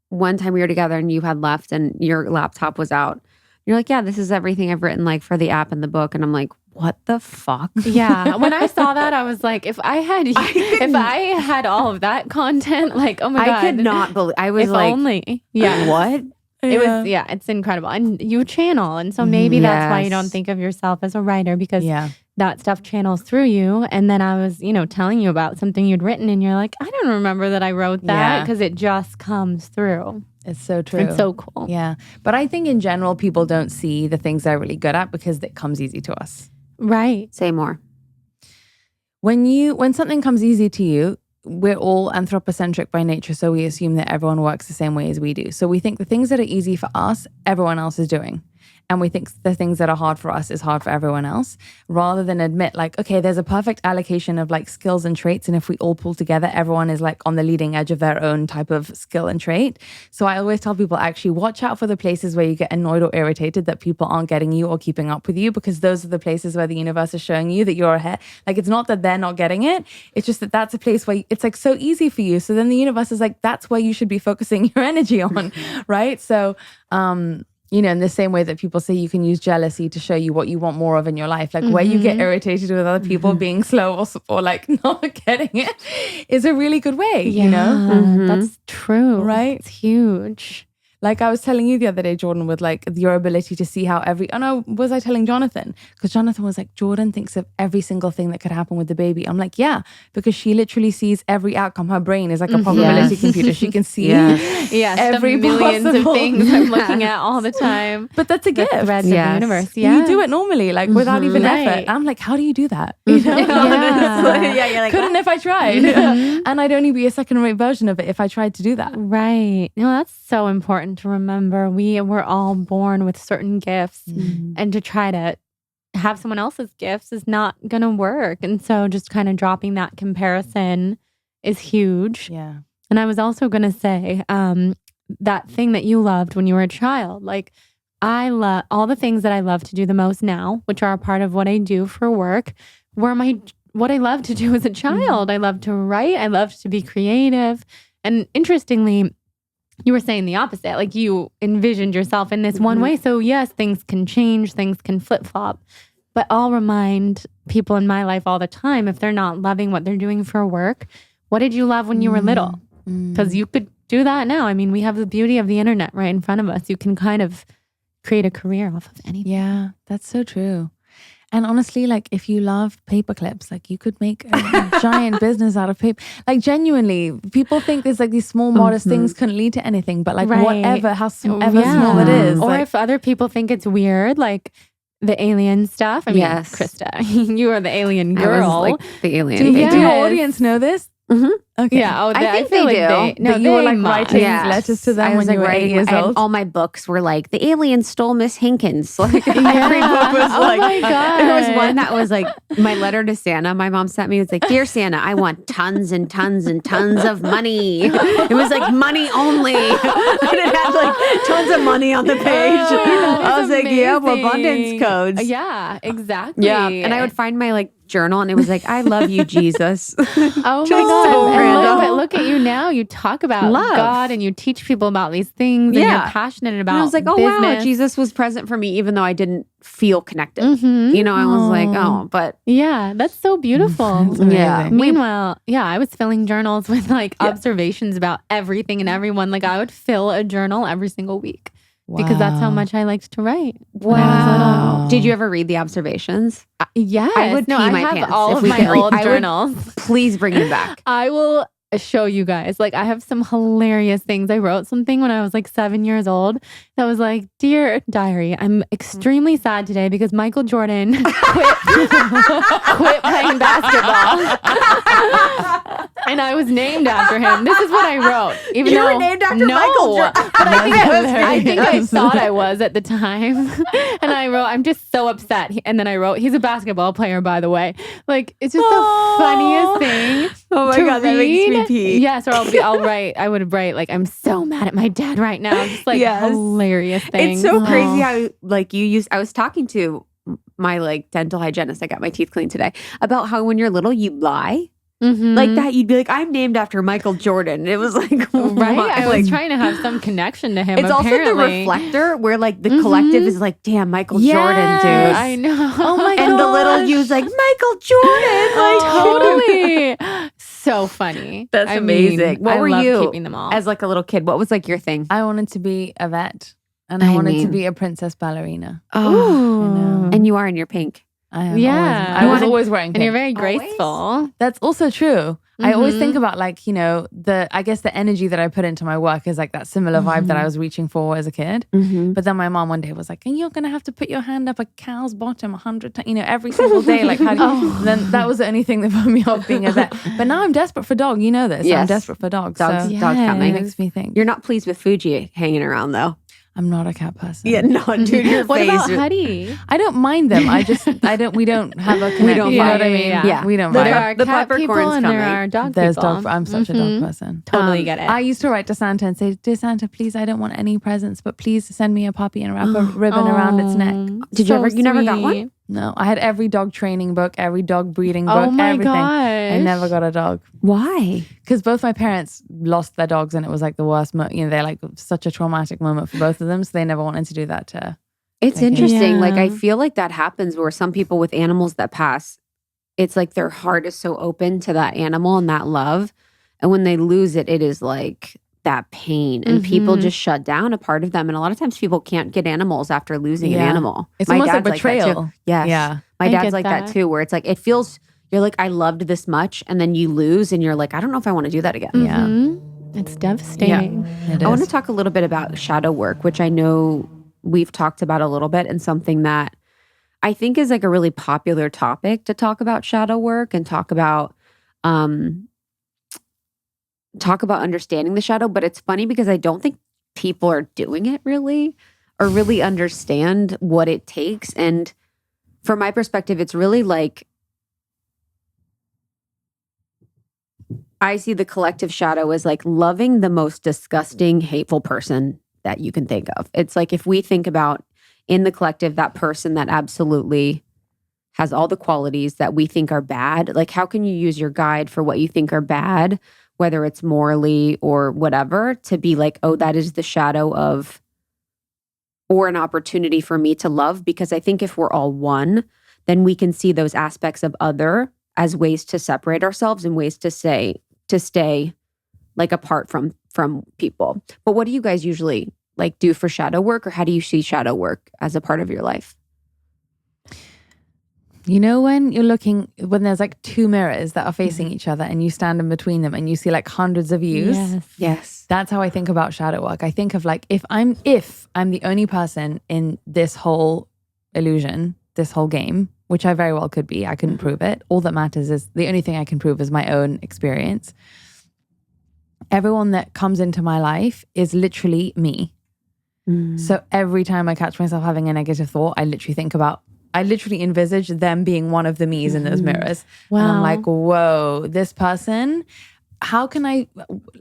one time we were together and you had left and your laptop was out. You're like, yeah, this is everything I've written like for the app and the book. And I'm like, what the fuck? Yeah. When I saw that, I was like, if I had all of that content, like, oh my God. I could not believe. I was like, only. Yeah. What? It was, it's incredible. And you channel. And so maybe that's why you don't think of yourself as a writer, because that stuff channels through you. And then I was, telling you about something you'd written and you're like, I don't remember that I wrote that, because it just comes through. It's so true. It's so cool. Yeah. But I think in general, people don't see the things they're really good at because it comes easy to us. Right. Say more. When something comes easy to you, we're all anthropocentric by nature, so we assume that everyone works the same way as we do. So we think the things that are easy for us, everyone else is doing. And we think the things that are hard for us is hard for everyone else, rather than admit like, okay, there's a perfect allocation of like skills and traits. And if we all pull together, everyone is like on the leading edge of their own type of skill and trait. So I always tell people, actually watch out for the places where you get annoyed or irritated that people aren't getting you or keeping up with you, because those are the places where the universe is showing you that you're ahead. Like, it's not that they're not getting it. It's just that that's a place where it's like so easy for you. So then the universe is like, that's where you should be focusing your energy on. Right. So, in the same way that people say you can use jealousy to show you what you want more of in your life, like where you get irritated with other people being slow or like not getting it is a really good way, That's true. Right? It's huge. Like I was telling you the other day, Jordan, with like your ability to see how was I telling Jonathan? Because Jonathan was like, Jordan thinks of every single thing that could happen with the baby. I'm like, yeah, because she literally sees every outcome. Her brain is like a probability computer. She can see every the millions possible of things I'm looking at all the time. But that's a gift. Threads of the universe. Yeah. You do it normally, like without even effort. I'm like, how do you do that? You're like, couldn't if I tried. And I'd only be a second-rate version of it if I tried to do that. Right. That's so important to remember. We were all born with certain gifts, and to try to have someone else's gifts is not going to work. And so just kind of dropping that comparison is huge. Yeah. And I was also going to say that thing that you loved when you were a child. Like, I love all the things that I love to do the most now, which are a part of what I do for work, were what I loved to do as a child. I loved to write. I loved to be creative. And interestingly, you were saying the opposite. Like, you envisioned yourself in this one way. So yes, things can change, things can flip-flop. But I'll remind people in my life all the time, if they're not loving what they're doing for work, what did you love when you were little? Because you could do that now. I mean, we have the beauty of the internet right in front of us. You can kind of create a career off of anything. Yeah, that's so true. And honestly, like if you love paper clips, like you could make a giant business out of paper. Like genuinely, people think there's like these small modest things couldn't lead to anything, but like whatever, however small it is. Or like, if other people think it's weird, like the alien stuff. I mean, Yes. Krista, you are the alien I girl. was like the alien. do Yes. your audience know this? Okay. Yeah, I think feel they like do. no, But you were they like must. writing letters to them I was when you like were 8 writing, years and old. all my books were like, the alien stole Miss Hinkins. Like every Yeah. book was Oh like, my God. there was one that was like my letter to Santa. My mom sent me. It was like, Dear Santa, I want tons and tons and tons of money. It was like money only. And it had like tons of money on the page. I was like, yeah, abundance codes. Yeah, exactly. Yeah. And I would find my like journal and it was like, I love you, Jesus. Oh my Just God. so And random. but look at you now. You talk about Love. God and you teach people about these things and Yeah. you're passionate about And I was like, oh business. wow, Jesus was present for me, even though I didn't feel connected. Mhm. You know, I was like, oh, but Yeah, that's so beautiful. That's amazing. Yeah. Meanwhile, yeah, I was filling journals with like observations about everything and everyone. Like I would fill a journal every single week because that's how Wow. much I liked to write. when I was little. Wow. Did you ever read the observations? Yes. I would no, pee I my have pants all if of we my could read- old I would- journals. Please bring them back. I will show you guys. Like I have some hilarious things. I wrote something when I was like 7 years old that was like, Dear Diary, I'm extremely sad today because Michael Jordan quit playing basketball. And I was named after him. This is what I wrote. Even You though were named after no, Michael Jordan. but I think I hilarious. thought I was at the time. And I wrote, I'm just so upset. And then I wrote, he's a basketball player, by the way. Like it's just the funniest thing. Oh my to God, that makes me read. pee. Yes, or I'll write. I would write like, I'm so mad at my dad right now. Just like Yes. hilarious things. It's so crazy how like you use. I was talking to my like dental hygienist. I got my teeth cleaned today about how when you're little you lie Mhm. like that. You'd be like, I'm named after Michael Jordan. It was like Right? what? I Like, was trying to have some connection to him. it's also the apparently. reflector where like the collective is like, damn, Michael Jordan, Yes, dude. I know. Oh my And the little gosh. you's like, Michael Jordan. Like, Totally. So funny. That's I amazing. mean, What I were love you keeping them all. as like a little kid? What was like your thing? I wanted to be a vet and I I wanted to mean- be a princess ballerina. Ooh. And you are in your pink. I am Yeah. I You was wanna- always wearing And pink. you're very Always? graceful. That's also true. I always think Mhm. about like, you know, I guess the energy that I put into my work is like that similar vibe that I was reaching for as a kid. Mm-hmm. But then my mom one day was like, and you're going to have to put your hand up a cow's bottom 100 times, you know, every single day. Like, how do you, then that was the only thing that put me off being a vet. But now I'm desperate for dog. You know this. I'm Yes. desperate for dogs. Dogs, So dog it coming. makes me think. You're not pleased with Fuji hanging around though. I'm not a cat person. Yeah, no, dude, your What face. about Huddy? I don't mind them. We don't have a connection. We don't You know vibe. what I mean? Yeah. We don't The There vibe. are The cat people peppercorn's and there coming. are dog There's people. dog. I'm such a dog person. Totally get it. I used to write to Santa and say, Dear Santa, please, I don't want any presents, but please send me a puppy and wrap a ribbon around its neck. Did you ever- you never got one? No, I had every dog training book, every dog breeding book, Oh my everything. gosh. I never got a dog Why? because both my parents lost their dogs and it was like the worst. They're like such a traumatic moment for both of them, so they never wanted to do that to. It's Okay. interesting. Like I Yeah. feel like that happens where some people with animals that pass, it's like their heart is so open to that animal and that love. And when they lose it, it is like that pain. And people Mhm. just shut down a part of them. And a lot of times people can't get animals after losing an Yeah. animal. It's My almost like dad's that too. betrayal. Yes. Yeah. My I dad's get like that that. too, where it's like it feels you're like, I loved this much, and then you lose and you're like, I don't know if I want to do that again. Yeah. Mhm. It's devastating. It I want to is. talk a little bit about shadow work, which I know we've talked about a little bit, and something that I think is like a really popular topic to talk about shadow work and talk about understanding the shadow. But it's funny because I don't think people are doing it really or really understand what it takes. And from my perspective, it's really like I see the collective shadow as like loving the most disgusting, hateful person that you can think of. It's like if we think about in the collective, that person that absolutely has all the qualities that we think are bad, like how can you use your guide for what you think are bad, whether it's morally or whatever, to be like, oh, that is the shadow of, or an opportunity for me to love? Because I think if we're all one, then we can see those aspects of other as ways to separate ourselves and ways to stay like apart from people. But what do you guys usually like do for shadow work, or how do you see shadow work as a part of your life? You know, when when there's like two mirrors that are facing each other and you stand in between them and you see like hundreds of views. Yes. That's how I think about shadow work. I think of like, if I'm the only person in this whole illusion, this whole game, which I very well could be, I couldn't prove it. All that matters is the only thing I can prove is my own experience. Everyone that comes into my life is literally me. So every time I catch myself having a negative thought, I literally envisage them being one of the me's in those mirrors. Wow. And I'm like, whoa, this person, how can I,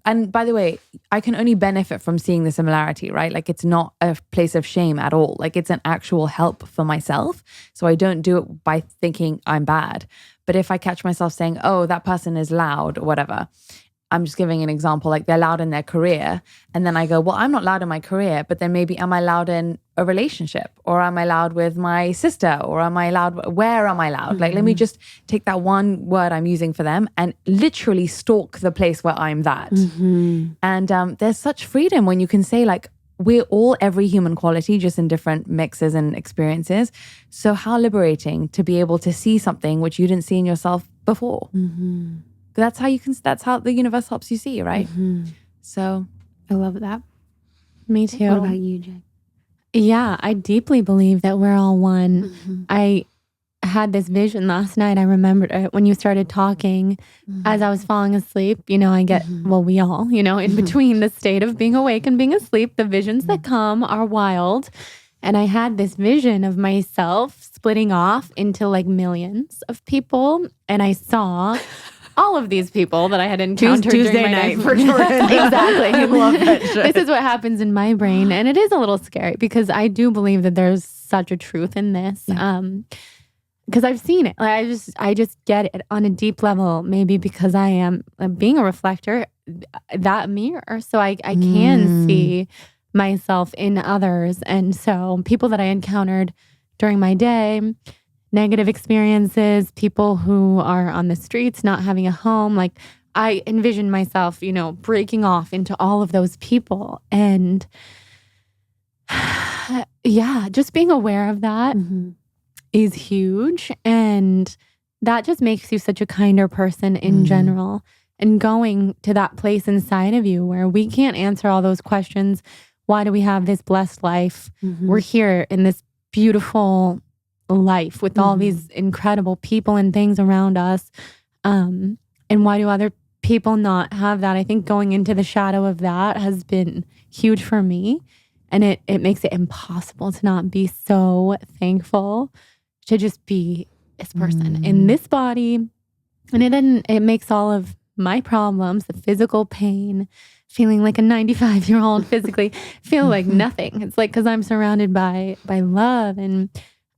and by the way, I can only benefit from seeing the similarity, right? Like it's not a place of shame at all. Like it's an actual help for myself. So I don't do it by thinking I'm bad. But if I catch myself saying, oh, that person is loud or whatever, I'm just giving an example, like they're loud in their career. And then I go, well, I'm not loud in my career, but then maybe am I loud in a relationship? Or am I loud with my sister? Or where am I loud? Like, let me just take that one word I'm using for them and literally stalk the place where I'm that. And there's such freedom when you can say like, we're all every human quality, just in different mixes and experiences. So how liberating to be able to see something which you didn't see in yourself before. That's how the universe helps you see, right? So I love that. Me too. What about you, Jay? Yeah, I deeply believe that we're all one. I had this vision last night. I remembered it when you started talking. As I was falling asleep, I get, well, we all, in between the state of being awake and being asleep, the visions that come are wild. And I had this vision of myself splitting off into like millions of people. And I saw all of these people that I had encountered Tuesday during my night night. for Jordan. Exactly. I love that shit. This is what happens in my brain. And it is a little scary because I do believe that there's such a truth in this. Because I've seen it. Like I just get it on a deep level, maybe because I am being a reflector, that mirror. So I can see myself in others. And so people that I encountered during my day, negative experiences, people who are on the streets, not having a home, like I envision myself, breaking off into all of those people. And yeah, just being aware of that is huge. And that just makes you such a kinder person in general. And going to that place inside of you where we can't answer all those questions. Why do we have this blessed life? We're here in this beautiful life with all these incredible people and things around us. And why do other people not have that? I think going into the shadow of that has been huge for me. And it makes it impossible to not be so thankful to just be this person in this body. And it makes all of my problems, the physical pain, feeling like a 95-year-old physically, feel like nothing. It's like because I'm surrounded by love. And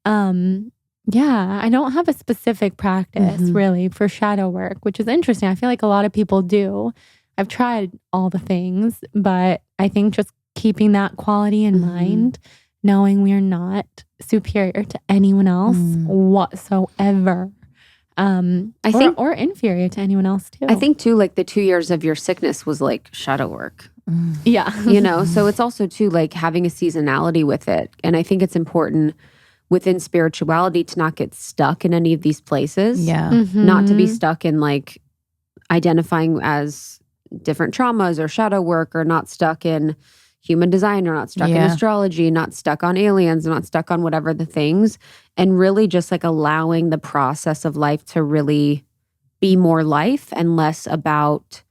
I don't have a specific practice really for shadow work, which is interesting. I feel like a lot of people do. I've tried all the things, but I think just keeping that quality in mind, knowing we're not superior to anyone else whatsoever. I think or inferior to anyone else too. I think too, like the 2 years of your sickness was like shadow work. Yeah. So it's also too like having a seasonality with it. And I think it's important within spirituality to not get stuck in any of these places. yeah. Not to be stuck in like identifying as different traumas or shadow work, or not stuck in human design, or not stuck in astrology, not stuck on aliens, not stuck on whatever the things, and really just like allowing the process of life to really be more life and less about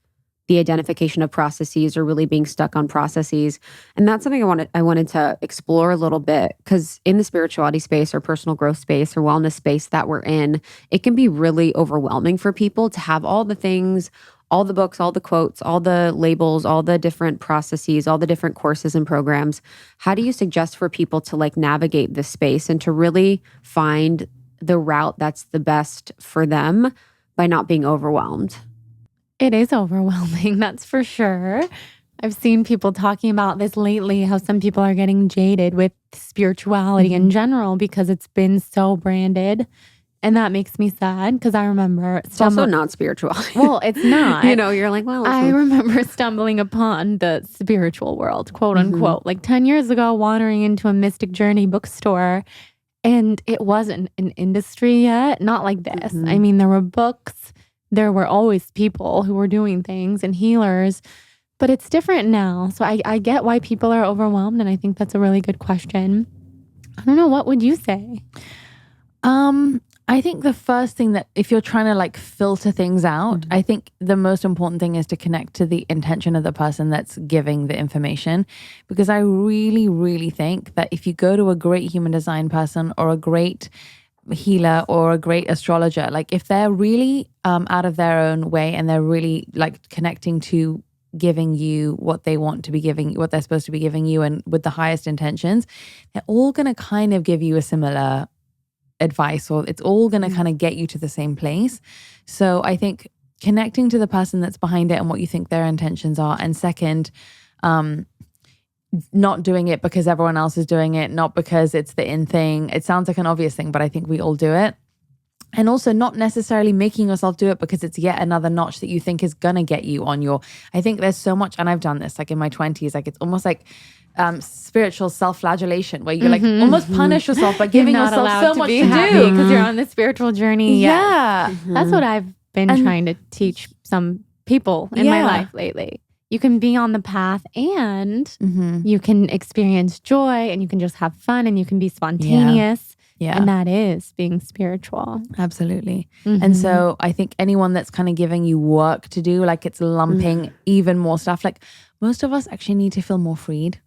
the identification of processes or really being stuck on processes. And that's something I wanted to explore a little bit, because in the spirituality space or personal growth space or wellness space that we're in, it can be really overwhelming for people to have all the things, all the books, all the quotes, all the labels, all the different processes, all the different courses and programs. How do you suggest for people to like navigate this space and to really find the route that's the best for them by not being overwhelmed? It is overwhelming, that's for sure. I've seen people talking about this lately, how some people are getting jaded with spirituality in general because it's been so branded And that makes me sad because I remember It's also not spirituality. Well, it's not. You're like, well, I remember stumbling upon the spiritual world, quote unquote, like 10 years ago, wandering into a Mystic Journey bookstore. And it wasn't an industry yet, not like this. I mean, there were books, there were always people who were doing things and healers, but it's different now. So I get why people are overwhelmed. And I think that's a really good question. I don't know. What would you say? I think the first thing that if you're trying to like filter things out, I think the most important thing is to connect to the intention of the person that's giving the information. Because I really, really think that if you go to a great human design person or a great healer or a great astrologer, like if they're really out of their own way and they're really like connecting to giving you what they want to be giving, what they're supposed to be giving you and with the highest intentions, they're all going to kind of give you a similar advice, or it's all going to kind of get you to the same place. So I think connecting to the person that's behind it and what you think their intentions are. And second, not doing it because everyone else is doing it, not because it's the in thing. It sounds like an obvious thing, but I think we all do it. And also not necessarily making yourself do it because it's yet another notch that you think is going to get you on your, I think there's so much, and I've done this like in my 20s, like it's almost like spiritual self-flagellation where you like almost punish yourself by giving yourself so much to do because you're on this spiritual journey. Yeah. That's what I've been trying to teach some people in my life lately. You can be on the path and you can experience joy and you can just have fun and you can be spontaneous. Yeah. And that is being spiritual. Absolutely. And so I think anyone that's kind of giving you work to do, like it's lumping even more stuff, like most of us actually need to feel more freed,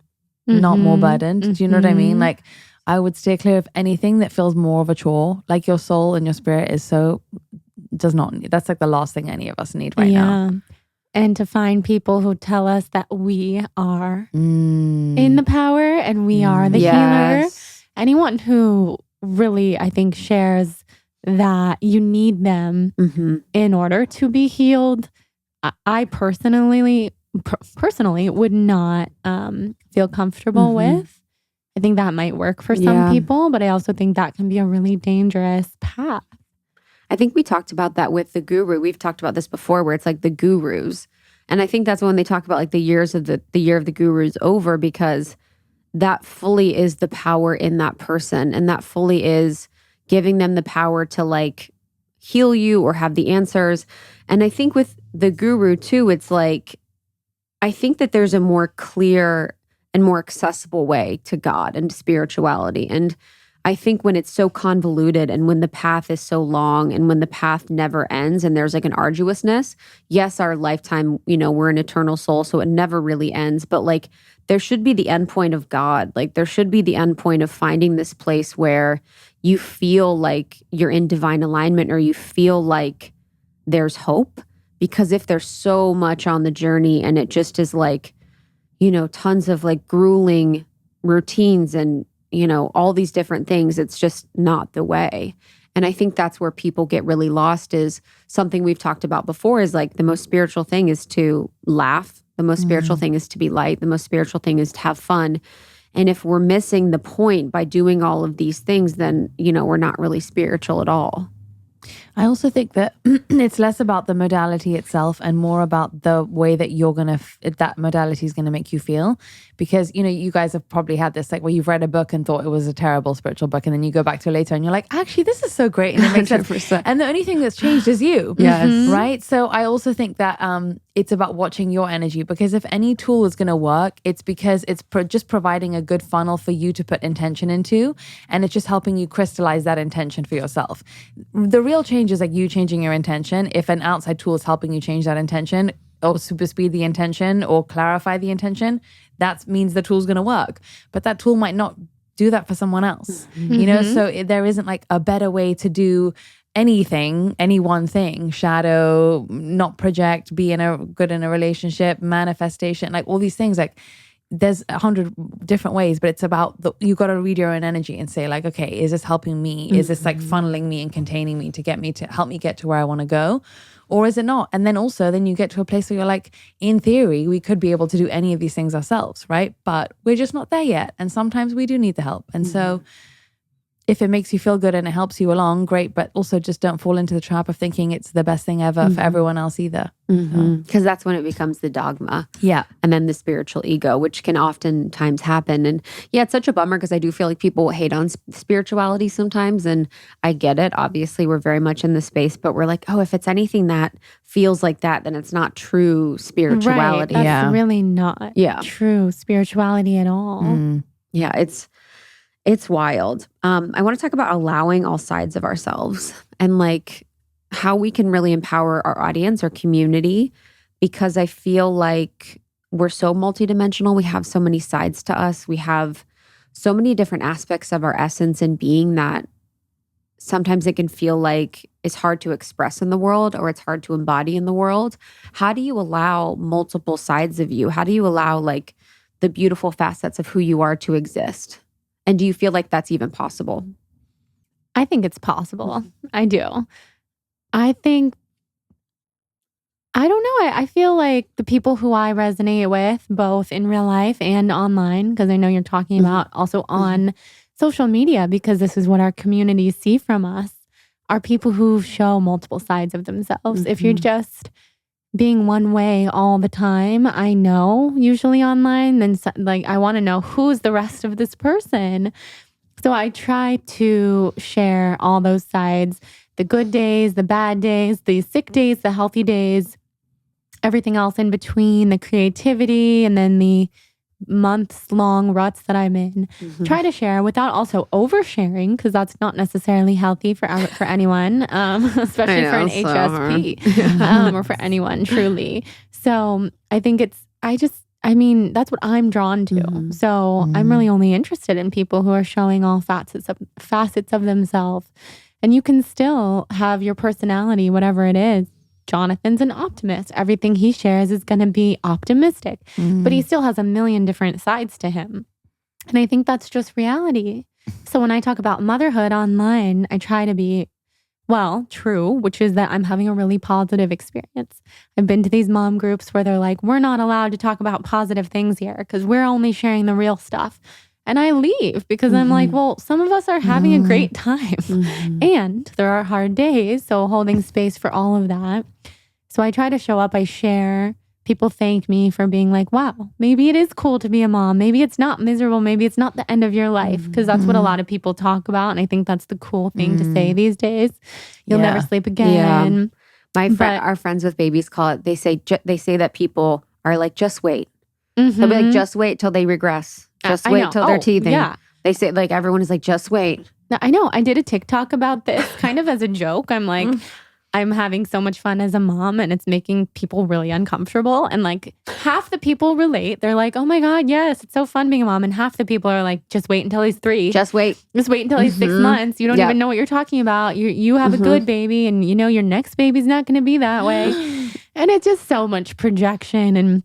not more burdened. Do you know what I mean? Like I would stay clear of anything that feels more of a chore, like your soul and your spirit is so, does not, that's like the last thing any of us need right now. And to find people who tell us that we are in the power and we are the healer. Anyone who really, I think, shares that you need them in order to be healed. I personally would not feel comfortable with. I think that might work for some people, but I also think that can be a really dangerous path. I think we talked about that with the guru. We've talked about this before where it's like the gurus. And I think that's when they talk about like the year of the guru is over, because that fully is the power in that person. And that fully is giving them the power to like heal you or have the answers. And I think with the guru too, it's like, I think that there's a more clear and more accessible way to God and to spirituality. And I think when it's so convoluted and when the path is so long and when the path never ends and there's like an arduousness, yes, our lifetime, we're an eternal soul, so it never really ends. But like there should be the end point of God. Like there should be the end point of finding this place where you feel like you're in divine alignment or you feel like there's hope. Because if there's so much on the journey and it just is like, tons of like grueling routines and all these different things, it's just not the way. And I think that's where people get really lost. Is something we've talked about before, is like the most spiritual thing is to laugh. The most spiritual thing is to be light. The most spiritual thing is to have fun. And if we're missing the point by doing all of these things, then, we're not really spiritual at all. I also think that it's less about the modality itself and more about the way that you're going to, that modality is going to make you feel. Because, you guys have probably had this, like where you've read a book and thought it was a terrible spiritual book. And then you go back to it later and you're like, actually, this is so great. And it makes sense. And the only thing that's changed is you. Yes. Right? So I also think that it's about watching your energy, because if any tool is going to work, it's because it's just providing a good funnel for you to put intention into. And it's just helping you crystallize that intention for yourself. The real change is like you changing your intention. If an outside tool is helping you change that intention or super speed the intention or clarify the intention, that means the tool's going to work. But that tool might not do that for someone else. So there isn't like a better way to do anything, any one thing, shadow, not project, be good in a relationship, manifestation, like all these things. Like there's 100 different ways, but it's about you got to read your own energy and say like, okay, is this helping me? Is this like funneling me and containing me to help me get to where I want to go? Or is it not? And then also, then you get to a place where you're like, in theory, we could be able to do any of these things ourselves, right? But we're just not there yet. And sometimes we do need the help. And so if it makes you feel good and it helps you along, great. But also just don't fall into the trap of thinking it's the best thing ever for everyone else either. Because that's when it becomes the dogma. Yeah. And then the spiritual ego, which can oftentimes happen. And yeah, it's such a bummer because I do feel like people hate on spirituality sometimes. And I get it. Obviously, we're very much in the space, but we're like, oh, if it's anything that feels like that, then it's not true spirituality. Right. That's really not Yeah. true spirituality at all. Yeah, it's wild. I want to talk about allowing all sides of ourselves and like how we can really empower our audience, our community, because I feel like we're so multidimensional. We have so many sides to us. We have so many different aspects of our essence and being that sometimes it can feel like it's hard to express in the world or it's hard to embody in the world. How do you allow multiple sides of you? How do you allow like the beautiful facets of who you are to exist? And do you feel like that's even possible? I think it's possible. I do. I don't know. I feel like the people who I resonate with, both in real life and online, because I know you're talking about also on social media, because this is what our communities see from us, are people who show multiple sides of themselves. If you're just being one way all the time, I know usually online, then like I want to know who's the rest of this person. So I try to share all those sides, the good days, the bad days, the sick days, the healthy days, everything else in between, the creativity, and then the months-long ruts that I'm in. Try to share without also oversharing, because that's not necessarily healthy for anyone, especially for an HSP or for anyone truly. So I think that's what I'm drawn to. So I'm really only interested in people who are showing all facets of themselves. And you can still have your personality, whatever it is. Jonathan's an optimist. Everything he shares is going to be optimistic, but he still has a million different sides to him. And I think that's just reality. So when I talk about motherhood online, I try to be, true, which is that I'm having a really positive experience. I've been to these mom groups where they're like, we're not allowed to talk about positive things here because we're only sharing the real stuff. And I leave because I'm like, well, some of us are having a great time and there are hard days. So holding space for all of that. So I try to show up, I share. People thank me for being like, wow, maybe it is cool to be a mom. Maybe it's not miserable. Maybe it's not the end of your life. Because that's what a lot of people talk about. And I think that's the cool thing to say these days. You'll never sleep again. Yeah. Our friends with babies call it, they say that people are like, just wait. They'll be like, just wait till they regress. Just wait till they're teething. Yeah. They say like, everyone is like, just wait. I know. I did a TikTok about this kind of as a joke. I'm like, I'm having so much fun as a mom and it's making people really uncomfortable. And like half the people relate. They're like, oh my God, yes, it's so fun being a mom. And half the people are like, just wait until he's 3. Just wait. Just wait until he's 6 months. You don't even know what you're talking about. You have a good baby and you know your next baby's not going to be that way. And it's just so much projection. And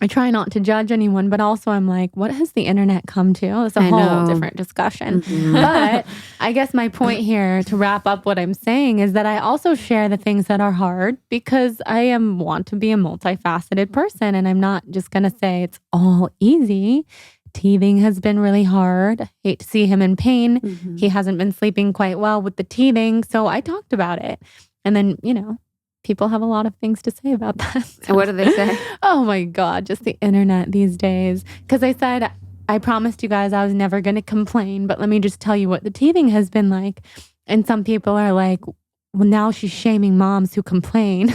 I try not to judge anyone, but also I'm like, what has the internet come to? It's a whole different discussion. But I guess my point here to wrap up what I'm saying is that I also share the things that are hard because I want to be a multifaceted person. And I'm not just going to say it's all easy. Teething has been really hard. Hate to see him in pain. He hasn't been sleeping quite well with the teething. So I talked about it. And then, people have a lot of things to say about that. So. And what do they say? Oh my God, just the internet these days. Because I said, I promised you guys I was never going to complain, but let me just tell you what the teething has been like. And some people are like, well, now she's shaming moms who complain.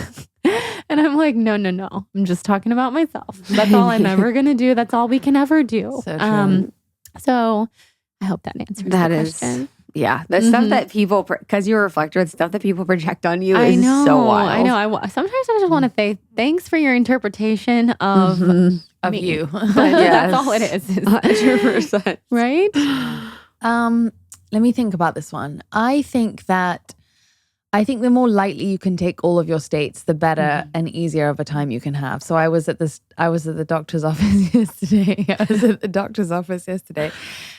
And I'm like, no. I'm just talking about myself. That's all I'm ever going to do. That's all we can ever do. So true. So I hope that answers the question. Yeah, the stuff that people, because you're a reflector, the stuff that people project on you is so wild. I know. Sometimes I just want to say thanks for your interpretation of you. But that's all it is. 100%. Right? Let me think about this one. I think the more lightly you can take all of your states, the better and easier of a time you can have. So I was at the doctor's office yesterday.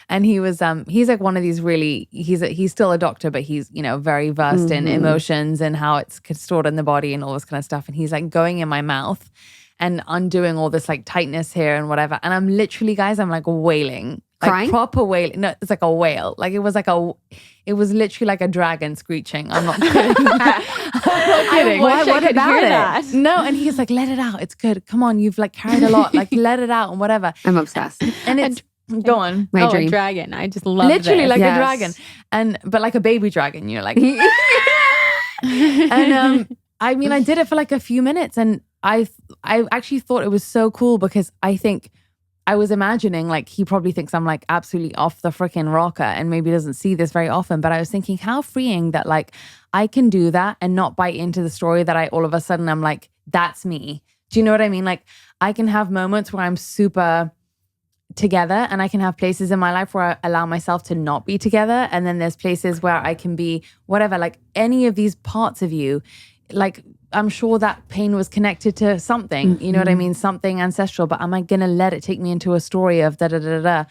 And he was he's like one of these really he's still a doctor, but he's very versed in emotions and how it's stored in the body and all this kind of stuff. And he's like going in my mouth and undoing all this like tightness here and whatever. And I'm literally, guys, I'm like wailing. Like Crying? proper wailing. No, it's like a wail. Like it was literally like a dragon screeching. I'm not kidding. I'm not kidding. What about it? No, and he's like, let it out. It's good. Come on, you've like carried a lot. Like let it out and whatever. I'm obsessed. And it's go on. My dream. A dragon. I just love Literally this. like Yes. a dragon. But like a baby dragon, you're like and I mean I did it for like a few minutes and I actually thought it was so cool because I think I was imagining like he probably thinks I'm like absolutely off the freaking rocker and maybe doesn't see this very often. But I was thinking how freeing that like I can do that and not bite into the story that I all of a sudden I'm like, that's me. Do you know what I mean? Like I can have moments where I'm super together and I can have places in my life where I allow myself to not be together. And then there's places where I can be whatever, like any of these parts of you, like I'm sure that pain was connected to something, you know what I mean? Something ancestral, but am I going to let it take me into a story of da da da da?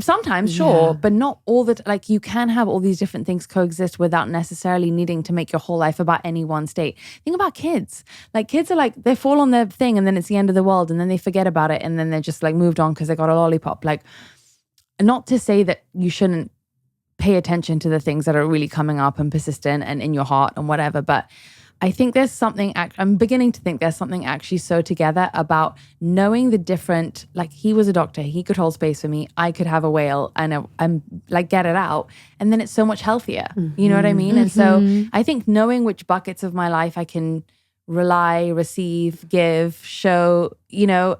Sometimes, sure, but not all the like you can have all these different things coexist without necessarily needing to make your whole life about any one state. Think about kids. Like kids are like, they fall on their thing and then it's the end of the world and then they forget about it and then they're just like moved on because they got a lollipop. Like, not to say that you shouldn't pay attention to the things that are really coming up and persistent and in your heart and whatever, but I think there's something, I'm beginning to think there's something actually so together about knowing the different, like he was a doctor, he could hold space for me, I could have a whale and like get it out. And then it's so much healthier, you know what I mean? And so I think knowing which buckets of my life I can rely, receive, give, show, you know,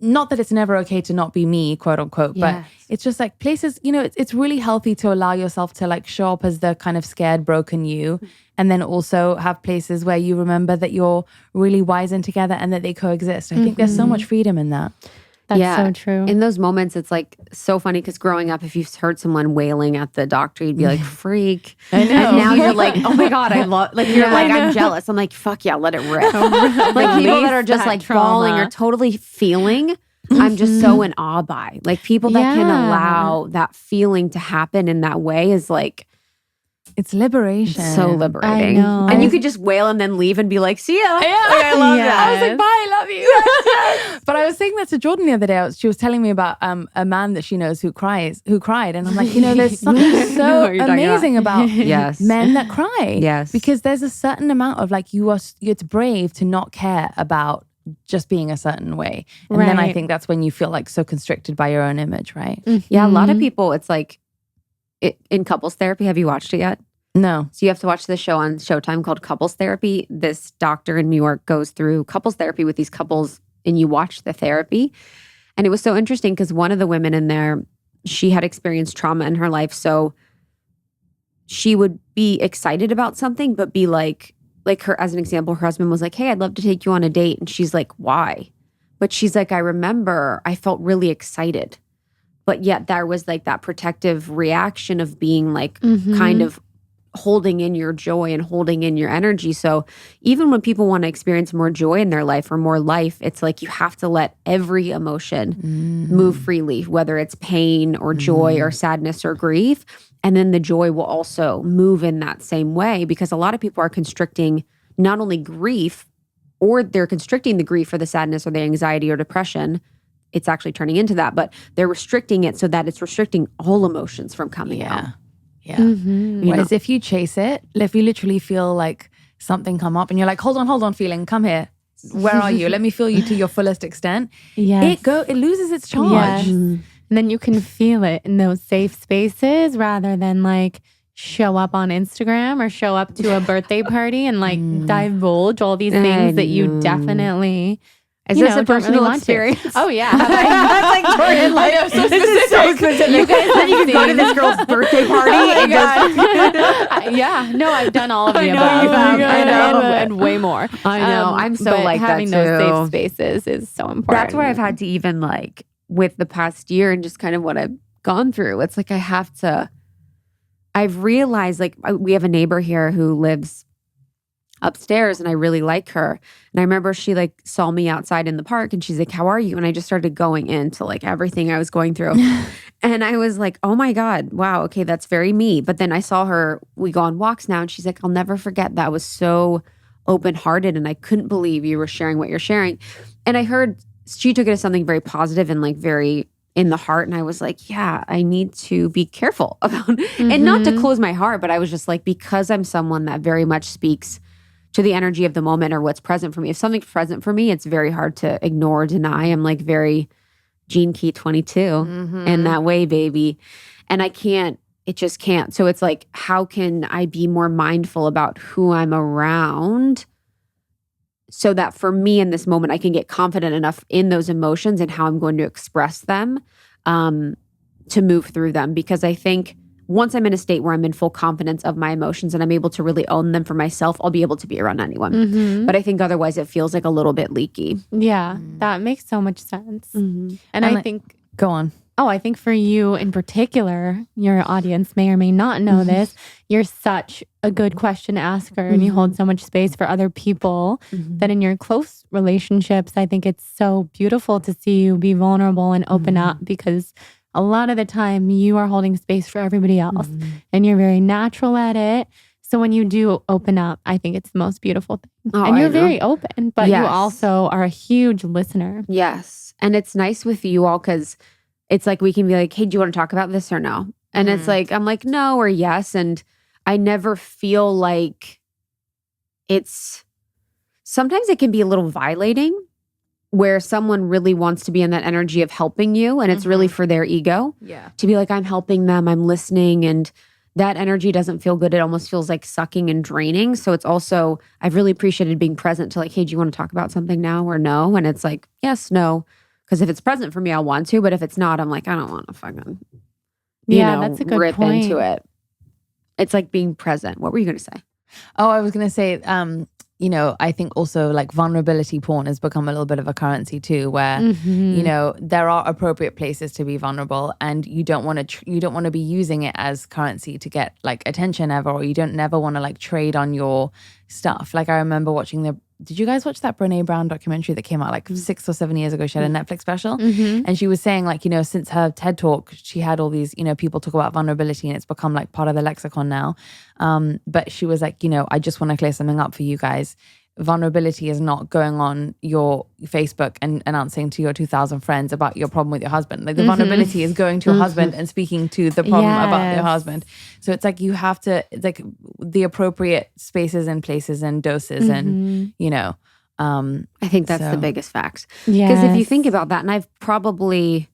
not that it's never okay to not be me, quote unquote, but it's just like places, you know, it's really healthy to allow yourself to like show up as the kind of scared, broken you. And then also have places where you remember that you're really wise and together and that they coexist. I think there's so much freedom in that. That's so true. In those moments, it's like so funny because growing up, if you've heard someone wailing at the doctor, you'd be like, freak. I know. And now you're like, oh my God, I love, like, you're like, I'm jealous. I'm like, fuck yeah, let it rip. Like people that are just like bawling or totally feeling, I'm just so in awe by. Like people that can allow that feeling to happen in that way is like, it's liberation. so liberating. I know. And you could just wail and then leave and be like, see ya. Yeah, Like, I love that. I was like, bye, I love you. But I was saying that to Jordan the other day. She was telling me about a man that she knows who cried. And I'm like, you know, there's something so amazing about Yes. men that cry. Yes. Because there's a certain amount of like, it's brave to not care about just being a certain way. And then I think that's when you feel like so constricted by your own image, right? Yeah, a lot of people, it's like, in couples therapy, have you watched it yet? No. So you have to watch this show on Showtime called Couples Therapy. This doctor in New York goes through couples therapy with these couples and you watch the therapy. And it was so interesting because one of the women in there, she had experienced trauma in her life. So she would be excited about something, but be like her, as an example, her husband was like, hey, I'd love to take you on a date. And she's like, why? But she's like, I remember I felt really excited. But yet there was like that protective reaction of being like kind of holding in your joy and holding in your energy. So even when people want to experience more joy in their life or more life, it's like you have to let every emotion move freely, whether it's pain or joy or sadness or grief. And then the joy will also move in that same way because a lot of people are constricting not only grief, or they're constricting the grief or the sadness or the anxiety or depression. It's actually turning into that, but they're restricting it so that it's restricting all emotions from coming out. Yeah. Whereas if you chase it, if you literally feel like something come up and you're like, hold on, feeling, come here. Where are you? Let me feel you to your fullest extent. Yes. It loses its charge. Yes. And then you can feel it in those safe spaces rather than like show up on Instagram or show up to a birthday party and like divulge all these things that you definitely Is this a personal experience? Oh yeah. That's like Jordan. Like, I know, so this is so specific. You guys, then you can go to this girl's birthday party and just. Yeah. No, I've done all of the I know above. you have. I know. and way more. I know. I'm so but like that having too. those safe spaces is so important. That's where I've had to even like with the past year and just kind of what I've gone through. It's like I've realized like we have a neighbor here who lives upstairs and I really like her. And I remember she like saw me outside in the park and she's like, how are you? And I just started going into like everything I was going through. And I was like, oh my God, wow, okay, that's very me. But then I saw her, we go on walks now and she's like, I'll never forget that. I was so open-hearted and I couldn't believe you were sharing what you're sharing. And I heard she took it as something very positive and like very in the heart. And I was like, yeah, I need to be careful about, and not to close my heart, but I was just like, because I'm someone that very much speaks to the energy of the moment or what's present for me. If something's present for me, it's very hard to ignore or deny. I'm like very Gene Key 22 in that way, baby. And it just can't. So it's like, how can I be more mindful about who I'm around so that for me in this moment, I can get confident enough in those emotions and how I'm going to express them to move through them. Because I think once I'm in a state where I'm in full confidence of my emotions and I'm able to really own them for myself, I'll be able to be around anyone. But I think otherwise it feels like a little bit leaky. Yeah, that makes so much sense. And I think... Go on. Oh, I think for you in particular, your audience may or may not know this, you're such a good question asker and you hold so much space for other people that in your close relationships, I think it's so beautiful to see you be vulnerable and open up, because a lot of the time you are holding space for everybody else and you're very natural at it. So when you do open up, I think it's the most beautiful thing. And you're very open, but you also are a huge listener. Yes. And it's nice with you all because it's like we can be like, hey, do you want to talk about this or no? And it's like, I'm like, no or yes. And I never feel like sometimes it can be a little violating where someone really wants to be in that energy of helping you and it's really for their ego. Yeah. To be like, I'm helping them, I'm listening, and that energy doesn't feel good. It almost feels like sucking and draining. So it's also, I've really appreciated being present to like, hey, do you want to talk about something now or no? And it's like, yes, no. Because if it's present for me, I'll want to. But if it's not, I'm like, I don't want to fucking, that's a good rip point. into it. It's like being present. What were you going to say? Oh, I was going to say, I think also like vulnerability porn has become a little bit of a currency too, where, there are appropriate places to be vulnerable and you don't want to be using it as currency to get like attention ever, or you don't never want to like trade on your stuff. Like I remember watching did you guys watch that Brene Brown documentary that came out like 6 or 7 years ago? She had a Netflix special and she was saying like, since her TED talk, she had all these, people talk about vulnerability and it's become like part of the lexicon now. But she was like, I just want to clear something up for you guys. Vulnerability is not going on your Facebook and announcing to your 2,000 friends about your problem with your husband. Like the vulnerability is going to your husband and speaking to the problem about your husband. So it's like you have to, it's like the appropriate spaces and places and doses and, I think that's the biggest fact. Yes. Because if you think about that, and I've probably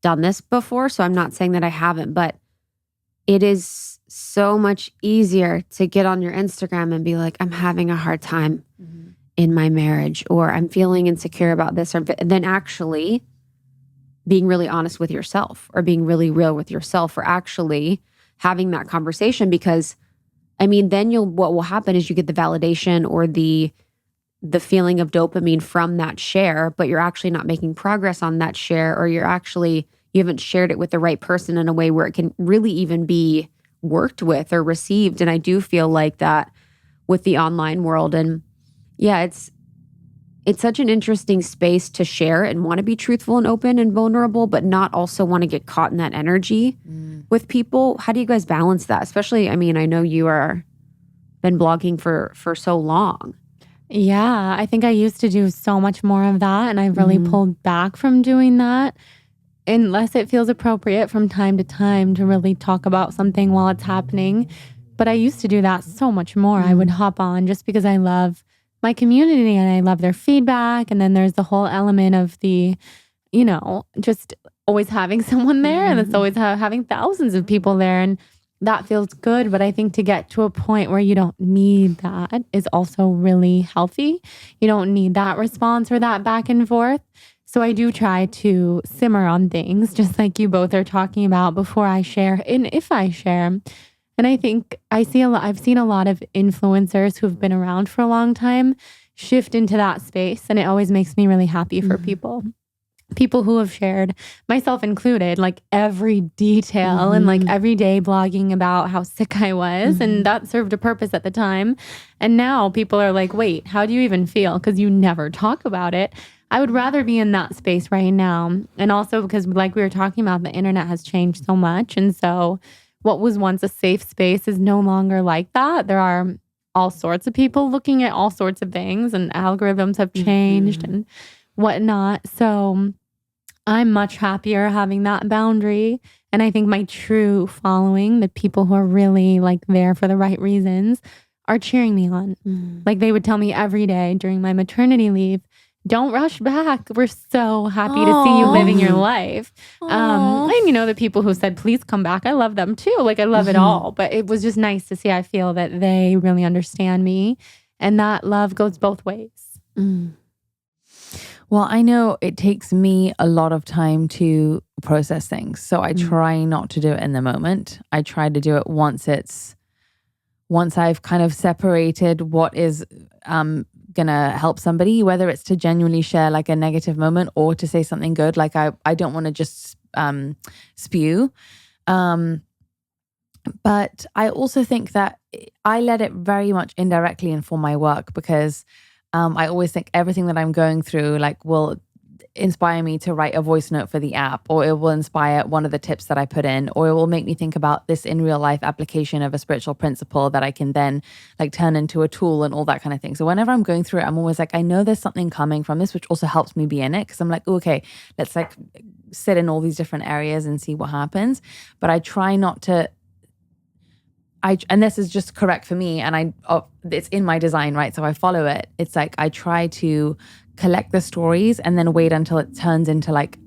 done this before, so I'm not saying that I haven't, but it is so much easier to get on your Instagram and be like, I'm having a hard time in my marriage, or I'm feeling insecure about this, or than actually being really honest with yourself or being really real with yourself or actually having that conversation. Because then what will happen is you get the validation or the feeling of dopamine from that share, but you're actually not making progress on that share, or you haven't shared it with the right person in a way where it can really even be worked with or received. And I do feel like that with the online world. And yeah, it's such an interesting space to share and want to be truthful and open and vulnerable, but not also want to get caught in that energy with people. How do you guys balance that? Especially, I know you are been blogging for so long. Yeah, I think I used to do so much more of that, and I've really pulled back from doing that unless it feels appropriate from time to time to really talk about something while it's happening. But I used to do that so much more. I would hop on just because I love my community and I love their feedback. And then there's the whole element of the, just always having someone there, and it's always having thousands of people there. And that feels good. But I think to get to a point where you don't need that is also really healthy. You don't need that response or that back and forth. So I do try to simmer on things, just like you both are talking about, before I share and if I share. And I think I've seen a lot of influencers who've been around for a long time shift into that space. And it always makes me really happy for people who have shared, myself included, like every detail and like every day blogging about how sick I was. And that served a purpose at the time. And now people are like, wait, how do you even feel? Because you never talk about it. I would rather be in that space right now. And also because like we were talking about, the internet has changed so much. And so what was once a safe space is no longer like that. There are all sorts of people looking at all sorts of things, and algorithms have changed and whatnot. So I'm much happier having that boundary. And I think my true following, the people who are really like there for the right reasons, are cheering me on. Like they would tell me every day during my maternity leave, don't rush back. We're so happy to see you living your life. And the people who said, please come back, I love them too. Like I love it all. But it was just nice to see. I feel that they really understand me. And that love goes both ways. Well, I know it takes me a lot of time to process things. So I try not to do it in the moment. I try to do it once I've kind of separated what is gonna help somebody, whether it's to genuinely share like a negative moment or to say something good. Like I don't want to just spew. But I also think that I let it very much indirectly inform my work because I always think everything that I'm going through like will inspire me to write a voice note for the app, or it will inspire one of the tips that I put in, or it will make me think about this in real life application of a spiritual principle that I can then like turn into a tool and all that kind of thing. So whenever I'm going through it, I'm always like, I know there's something coming from this, which also helps me be in it. Cause I'm like, okay, let's like sit in all these different areas and see what happens. But I try not to, and this is just correct for me, and it's in my design, right? So I follow it. It's like I try to collect the stories and then wait until it turns into like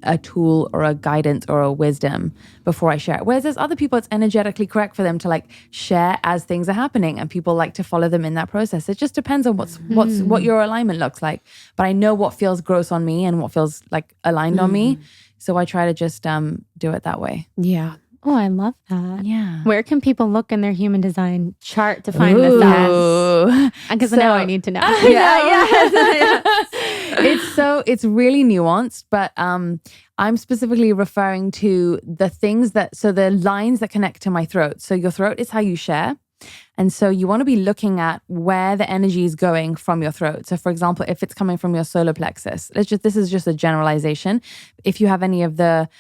a tool or a guidance or a wisdom before I share it. Whereas there's other people, it's energetically correct for them to like share as things are happening, and people like to follow them in that process. It just depends on what your alignment looks like. But I know what feels gross on me and what feels like aligned on me. So I try to just do it that way. Yeah. Oh, I love that. Yeah. Where can people look in their human design chart to find this out? Because now I need to know. It's really nuanced, but I'm specifically referring to the things the lines that connect to my throat. So your throat is how you share. And so you want to be looking at where the energy is going from your throat. So for example, if it's coming from your solar plexus, this is just a generalization. If you have any of the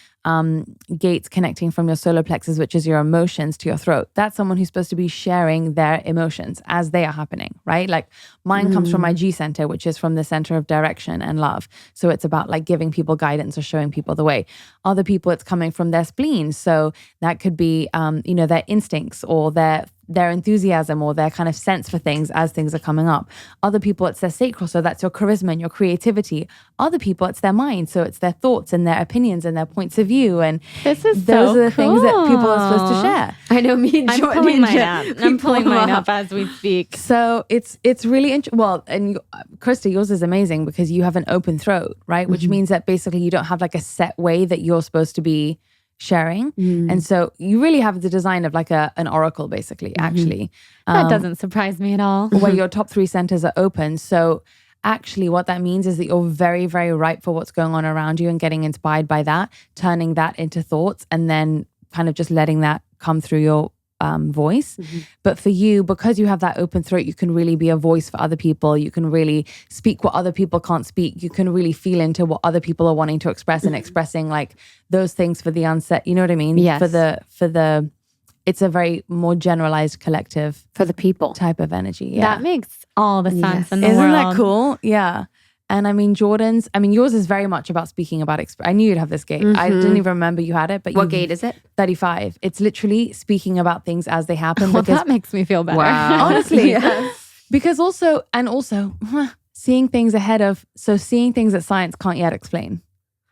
gates connecting from your solar plexus, which is your emotions, to your throat, that's someone who's supposed to be sharing their emotions as they are happening, right? Like mine comes from my G center, which is from the center of direction and love. So it's about like giving people guidance or showing people the way. Other people, it's coming from their spleen. So that could be, their instincts or their enthusiasm or their kind of sense for things as things are coming up. Other people, it's their sacral, so that's your charisma and your creativity. Other people, it's their mind, so it's their thoughts and their opinions and their points of view. And this is those so are the things that people are cool. supposed to share. I know me and I'm Jordan. pulling mine up. I'm pulling mine up as we speak. So it's really interesting. Well, and Krista, yours is amazing because you have an open throat, right? Which means that basically you don't have like a set way that you're supposed to be sharing. And so you really have the design of like an oracle, basically, actually. That doesn't surprise me at all. Where your top 3 centers are open. So actually what that means is that you're very, very ripe for what's going on around you and getting inspired by that, turning that into thoughts, and then kind of just letting that come through your voice. But for you, because you have that open throat, you can really be a voice for other people. You can really speak what other people can't speak. You can really feel into what other people are wanting to express and expressing like those things for the unset. You know what I mean? Yes. For the it's a very more generalized collective For the people. type of energy. Yeah. That makes all the sense in the Isn't world. that cool? Yeah. And I mean, yours is very much about speaking about, I knew you'd have this gate. I didn't even remember you had it, but What gate is it? 35. It's literally speaking about things as they happen. Well, because that makes me feel better. Wow. honestly, because also seeing things seeing things that science can't yet explain.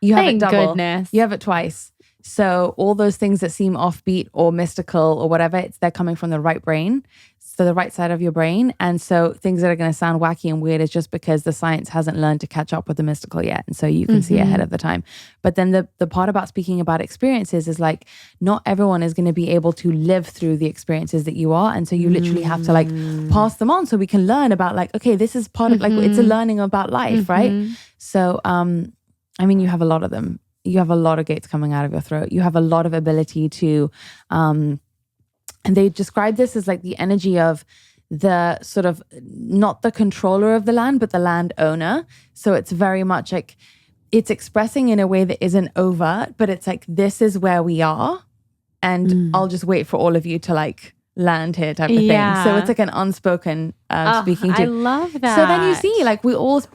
You have Thank it double. goodness. You have it twice. So all those things that seem offbeat or mystical or whatever, they're coming from the right brain. So the right side of your brain. And so things that are going to sound wacky and weird is just because the science hasn't learned to catch up with the mystical yet. And so you can see ahead of the time. But then the part about speaking about experiences is like, not everyone is going to be able to live through the experiences that you are. And so you literally have to like pass them on so we can learn about like, okay, this is part of like, it's a learning about life, right? So, I mean, you have a lot of them. You have a lot of gates coming out of your throat. You have a lot of ability to, and they describe this as like the energy of the sort of, not the controller of the land, but the landowner. So it's very much like, it's expressing in a way that isn't overt, but it's like, this is where we are. And I'll just wait for all of you to like land here type of thing. Yeah. So it's like an unspoken speaking to. I love that. So then you see, like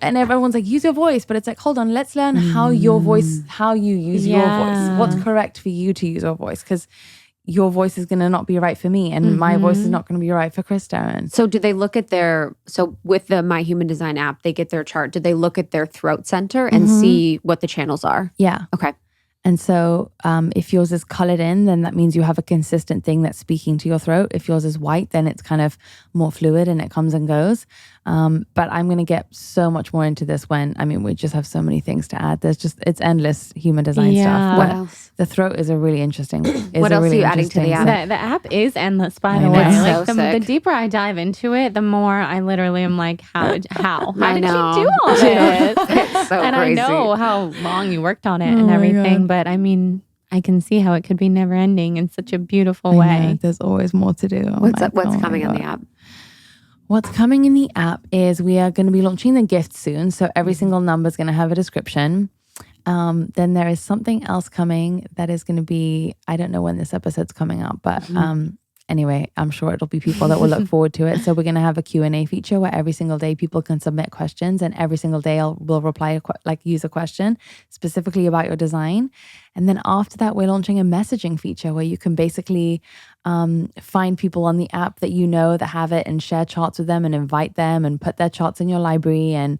and everyone's like, use your voice, but it's like, hold on, let's learn how your voice, how you use your voice. What's correct for you to use your voice? Because your voice is going to not be right for me, and my voice is not going to be right for Krista. And So do they look at with the My Human Design app, they get their chart. Do they look at their throat center and see what the channels are? yeah. Okay. And so if yours is colored in, then that means you have a consistent thing that's speaking to your throat. If yours is white, then it's kind of more fluid and it comes and goes. But I'm going to get so much more into this we just have so many things to add. It's endless human design stuff. What else? The throat is a really interesting. What else are you adding to the app? The app is endless, by the know. way. It's Like so the sick. deeper I dive into it, the more I literally am like, how did I know. you do all this? It's so And crazy. I know how long you worked on it and everything, but I mean, I can see how it could be never ending in such a beautiful way. There's always more to do. What's coming on the app? What's coming in the app is we are going to be launching the gift soon. So every single number is going to have a description. Then there is something else coming that is going to be, I don't know when this episode's coming out, but anyway, I'm sure it'll be people that will look forward to it. So we're going to have a Q&A feature where every single day people can submit questions, and every single day we'll reply, use a question specifically about your design. And then after that, we're launching a messaging feature where you can basically find people on the app that you know that have it and share charts with them and invite them and put their charts in your library. And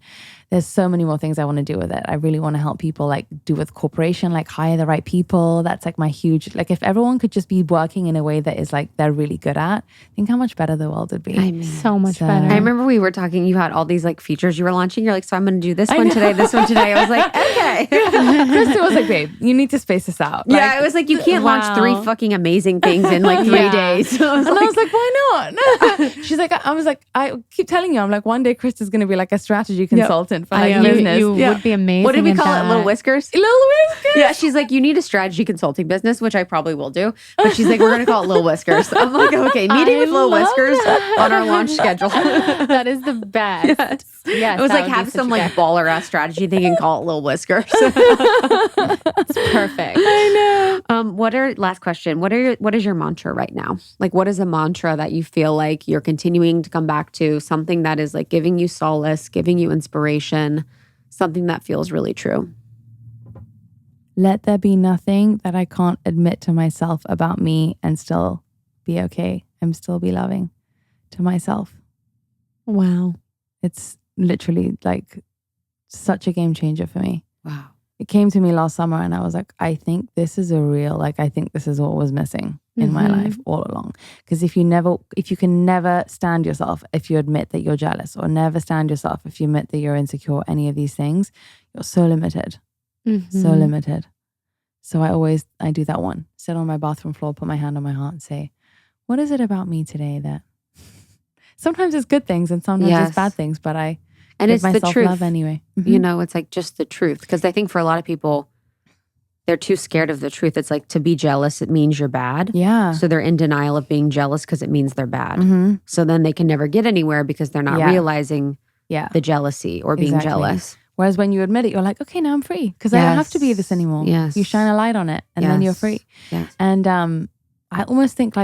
there's so many more things I want to do with it. I really want to help people do with corporation, hire the right people. That's my huge, if everyone could just be working in a way that is they're really good at, think how much better the world would be. I mean, So much better. I remember we were talking, you had all these features you were launching. You're like, so I'm going to do this one today, this one today. I was like, okay. Krista was like, babe, you need to space this out. Yeah, it was like, you can't launch 3 fucking amazing things in 3 days. So I was I was like, why not? She's like, I keep telling you, I'm like, one day Krista's going to be a strategy consultant for business. You would be amazing. what did we at call it? that. Little Whiskers? Little Whiskers. Yeah, she's like, you need a strategy consulting business, which I probably will do. But she's like, we're going to call it Little Whiskers. I'm like, okay, meeting with Little love Whiskers on our launch schedule. That is the best. Yes, It was that like, would be have such some a good- baller ass strategy thing and call it Little Whiskers. It's perfect. I know. Last question. What is your mantra right now? What is a mantra that you feel like you're continuing to come back to? Something that is giving you solace, giving you inspiration, something that feels really true. Let there be nothing that I can't admit to myself about me and still be okay and still be loving to myself. Wow. It's literally such a game changer for me. Wow. It came to me last summer and I was like, I think this is I think this is what was missing in my life all along. Because if you can never stand yourself, if you admit that you're jealous, or never stand yourself if you admit that you're insecure, any of these things, you're so limited. So limited. So I do that one. Sit on my bathroom floor, put my hand on my heart and say, what is it about me today that sometimes it's good things and sometimes it's bad things, but I give it's the myself truth. love anyway. It's just the truth. Because I think for a lot of people, they're too scared of the truth. It's to be jealous, it means you're bad. Yeah. So they're in denial of being jealous because it means they're bad. So then they can never get anywhere because they're not realizing the jealousy or being jealous. Whereas when you admit it, you're like, okay, now I'm free because I don't have to be this anymore. Yes. You shine a light on it and then you're free. Yes. And I almost think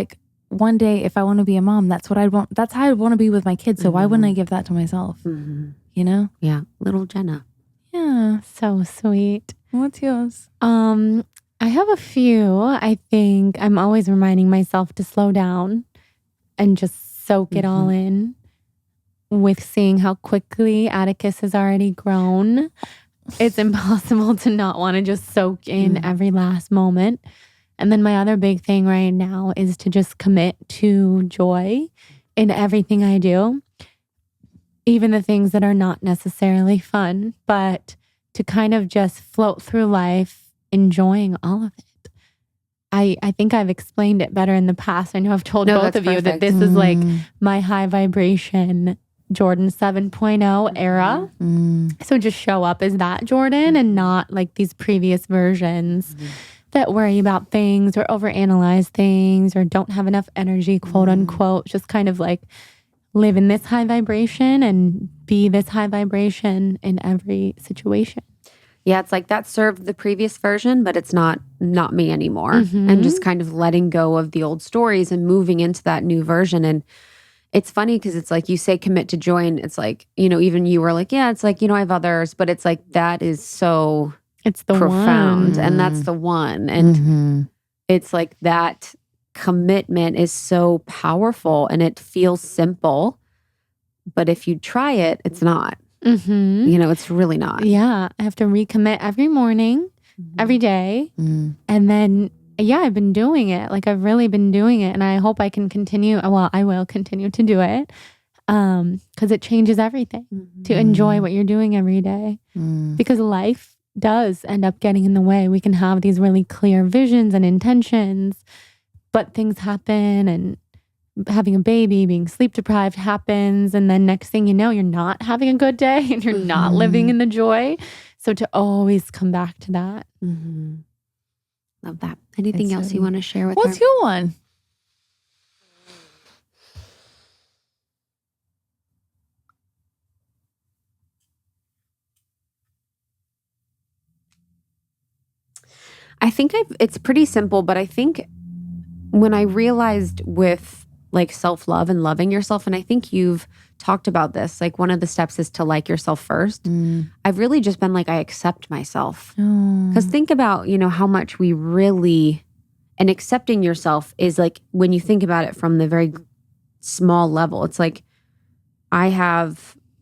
one day if I want to be a mom, that's what I want. That's how I want to be with my kids. So why wouldn't I give that to myself? You know? Yeah. Little Jenna. Yeah. So sweet. What's yours? I have a few. I think I'm always reminding myself to slow down and just soak it all in. With seeing how quickly Atticus has already grown, it's impossible to not want to just soak in every last moment. And then my other big thing right now is to just commit to joy in everything I do, even the things that are not necessarily fun, but to kind of just float through life enjoying all of it. I think I've explained it better in the past. I know I've told both of you that this is my high vibration Jordan 7.0 era. So just show up as that Jordan and not these previous versions that worry about things or overanalyze things or don't have enough energy, quote unquote. Just kind of live in this high vibration and be this high vibration in every situation. Yeah, it's like that served the previous version, but it's not me anymore. And just kind of letting go of the old stories and moving into that new version. And it's funny because it's like you say commit to joy, and it's like, even you were like, yeah, it's like, I have others, but it's like that is so It's the profound. one. And that's the one. And it's like that commitment is so powerful and it feels simple. But if you try it, it's not. It's really not. Yeah. I have to recommit every morning, every day. And then, I've been doing it. Like I've really been doing it. And I hope I can continue. Well, I will continue to do it. Because it changes everything to enjoy what you're doing every day. Because life does end up getting in the way. We can have these really clear visions and intentions, but things happen, and having a baby, being sleep deprived happens. And then next thing you know, you're not having a good day and you're not living in the joy. So to always come back to that. Love that. Anything else you want to share with What's her? your one? I think it's pretty simple, but I think when I realized with like self-love and loving yourself, and I think you've talked about this, like one of the steps is to like yourself first. I've really just been like, I accept myself. Because think about, how much we really, and accepting yourself is like, when you think about it from the very small level, it's like,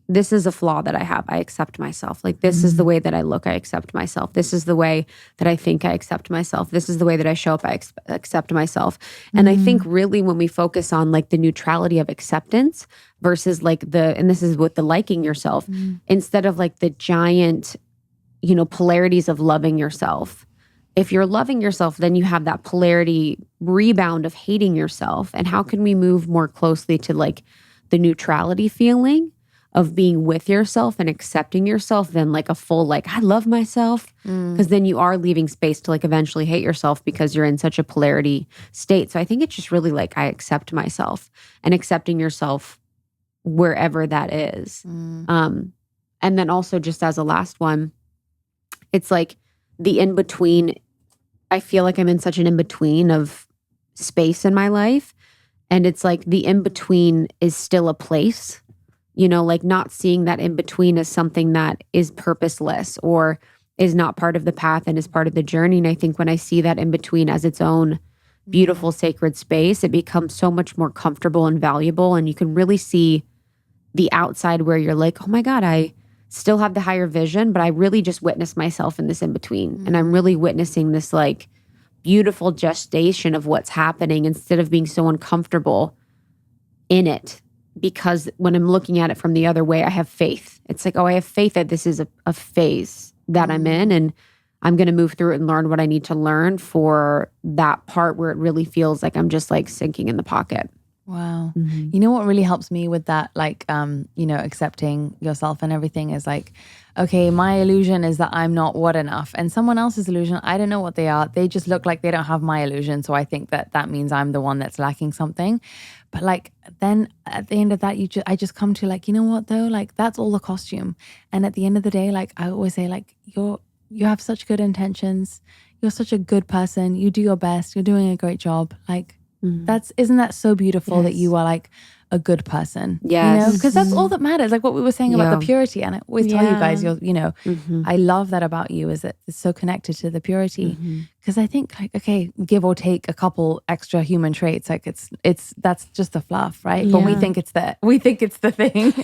this is a flaw that I have. I accept myself. Like, this is the way that I look. I accept myself. This is the way that I think. I accept myself. This is the way that I show up. I accept myself. And I think really when we focus on like the neutrality of acceptance versus like and this is with the liking yourself, instead of like the giant, polarities of loving yourself. If you're loving yourself, then you have that polarity rebound of hating yourself. And how can we move more closely to like the neutrality feeling of being with yourself and accepting yourself than like a full, like, I love myself. Because then you are leaving space to like eventually hate yourself because you're in such a polarity state. So I think it's just really like, I accept myself, and accepting yourself wherever that is. And then also just as a last one, it's like the in-between. I feel like I'm in such an in-between of space in my life. And it's like the in-between is still a place. Like not seeing that in between as something that is purposeless or is not part of the path and is part of the journey. And I think when I see that in between as its own beautiful, sacred space, it becomes so much more comfortable and valuable. And you can really see the outside where you're like, oh my God, I still have the higher vision, but I really just witnessed myself in this in between. And I'm really witnessing this like beautiful gestation of what's happening instead of being so uncomfortable in it. Because when I'm looking at it from the other way, I have faith. It's like, oh, I have faith that this is a phase that I'm in, and I'm going to move through it and learn what I need to learn for that part where it really feels like I'm just like sinking in the pocket. Wow. You know what really helps me with that, like, accepting yourself and everything is like, okay, my illusion is that I'm not what enough. And someone else's illusion, I don't know what they are. They just look like they don't have my illusion. So I think that means I'm the one that's lacking something. But like, then at the end of that, I just come to like, you know what though? Like, that's all the costume. And at the end of the day, like, I always say like, you have such good intentions. You're such a good person. You do your best. You're doing a great job. Like, isn't that so beautiful that you are like a good person? Yes. Because that's all that matters. Like what we were saying about the purity. And I always tell you guys, I love that about you is that it's so connected to the purity. Because I think like, okay, give or take a couple extra human traits, like that's just the fluff, right? But we think it's the thing.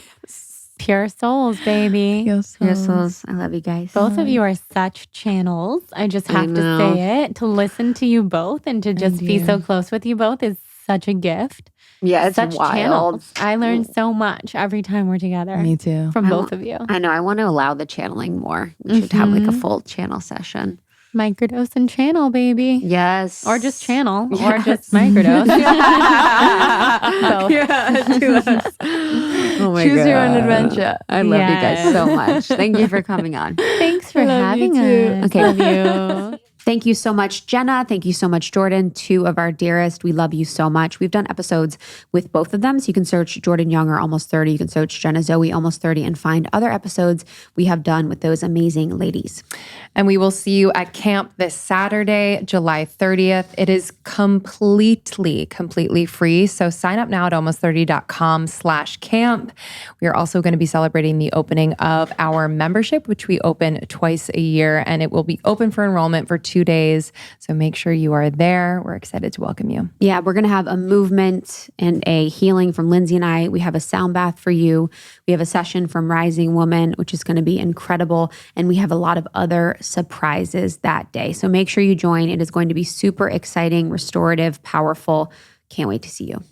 Pure souls, baby. Pure souls. I love you guys. Both of you are such channels. I just have to say it. To listen to you both and to just be so close with you both is such a gift. Yeah, it's such wild. Channels. I learn so much every time we're together. Me too. From both of you. I know. I want to allow the channeling more. We should have like a full channel session. Microdose and channel, baby. Yes. Or just channel. Yes. Or just microdose. Do us. Oh my Choose God. your own adventure. I love you guys so much. Thank you for coming on. Thanks for having us. Okay. Love you. Thank you so much, Jenna. Thank you so much, Jordan, two of our dearest. We love you so much. We've done episodes with both of them. So you can search Jordan Younger, Almost 30. You can search Jenna Zoe, Almost 30, and find other episodes we have done with those amazing ladies. And we will see you at camp this Saturday, July 30th. It is completely free. So sign up now at almost30.com/camp. We are also going to be celebrating the opening of our membership, which we open twice a year, and it will be open for enrollment for 2 days. So make sure you are there. We're excited to welcome you. Yeah, we're going to have a movement and a healing from Lindsay and I. We have a sound bath for you. We have a session from Rising Woman, which is going to be incredible. And we have a lot of other surprises that day. So make sure you join. It is going to be super exciting, restorative, powerful. Can't wait to see you.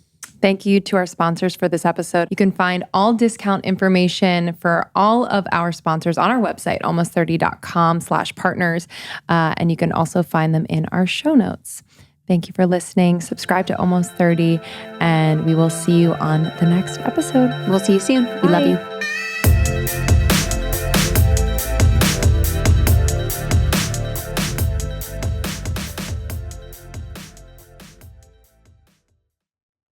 Thank you to our sponsors for this episode. You can find all discount information for all of our sponsors on our website, almost30.com/partners. And you can also find them in our show notes. Thank you for listening. Subscribe to Almost 30, and we will see you on the next episode. We'll see you soon. We love you.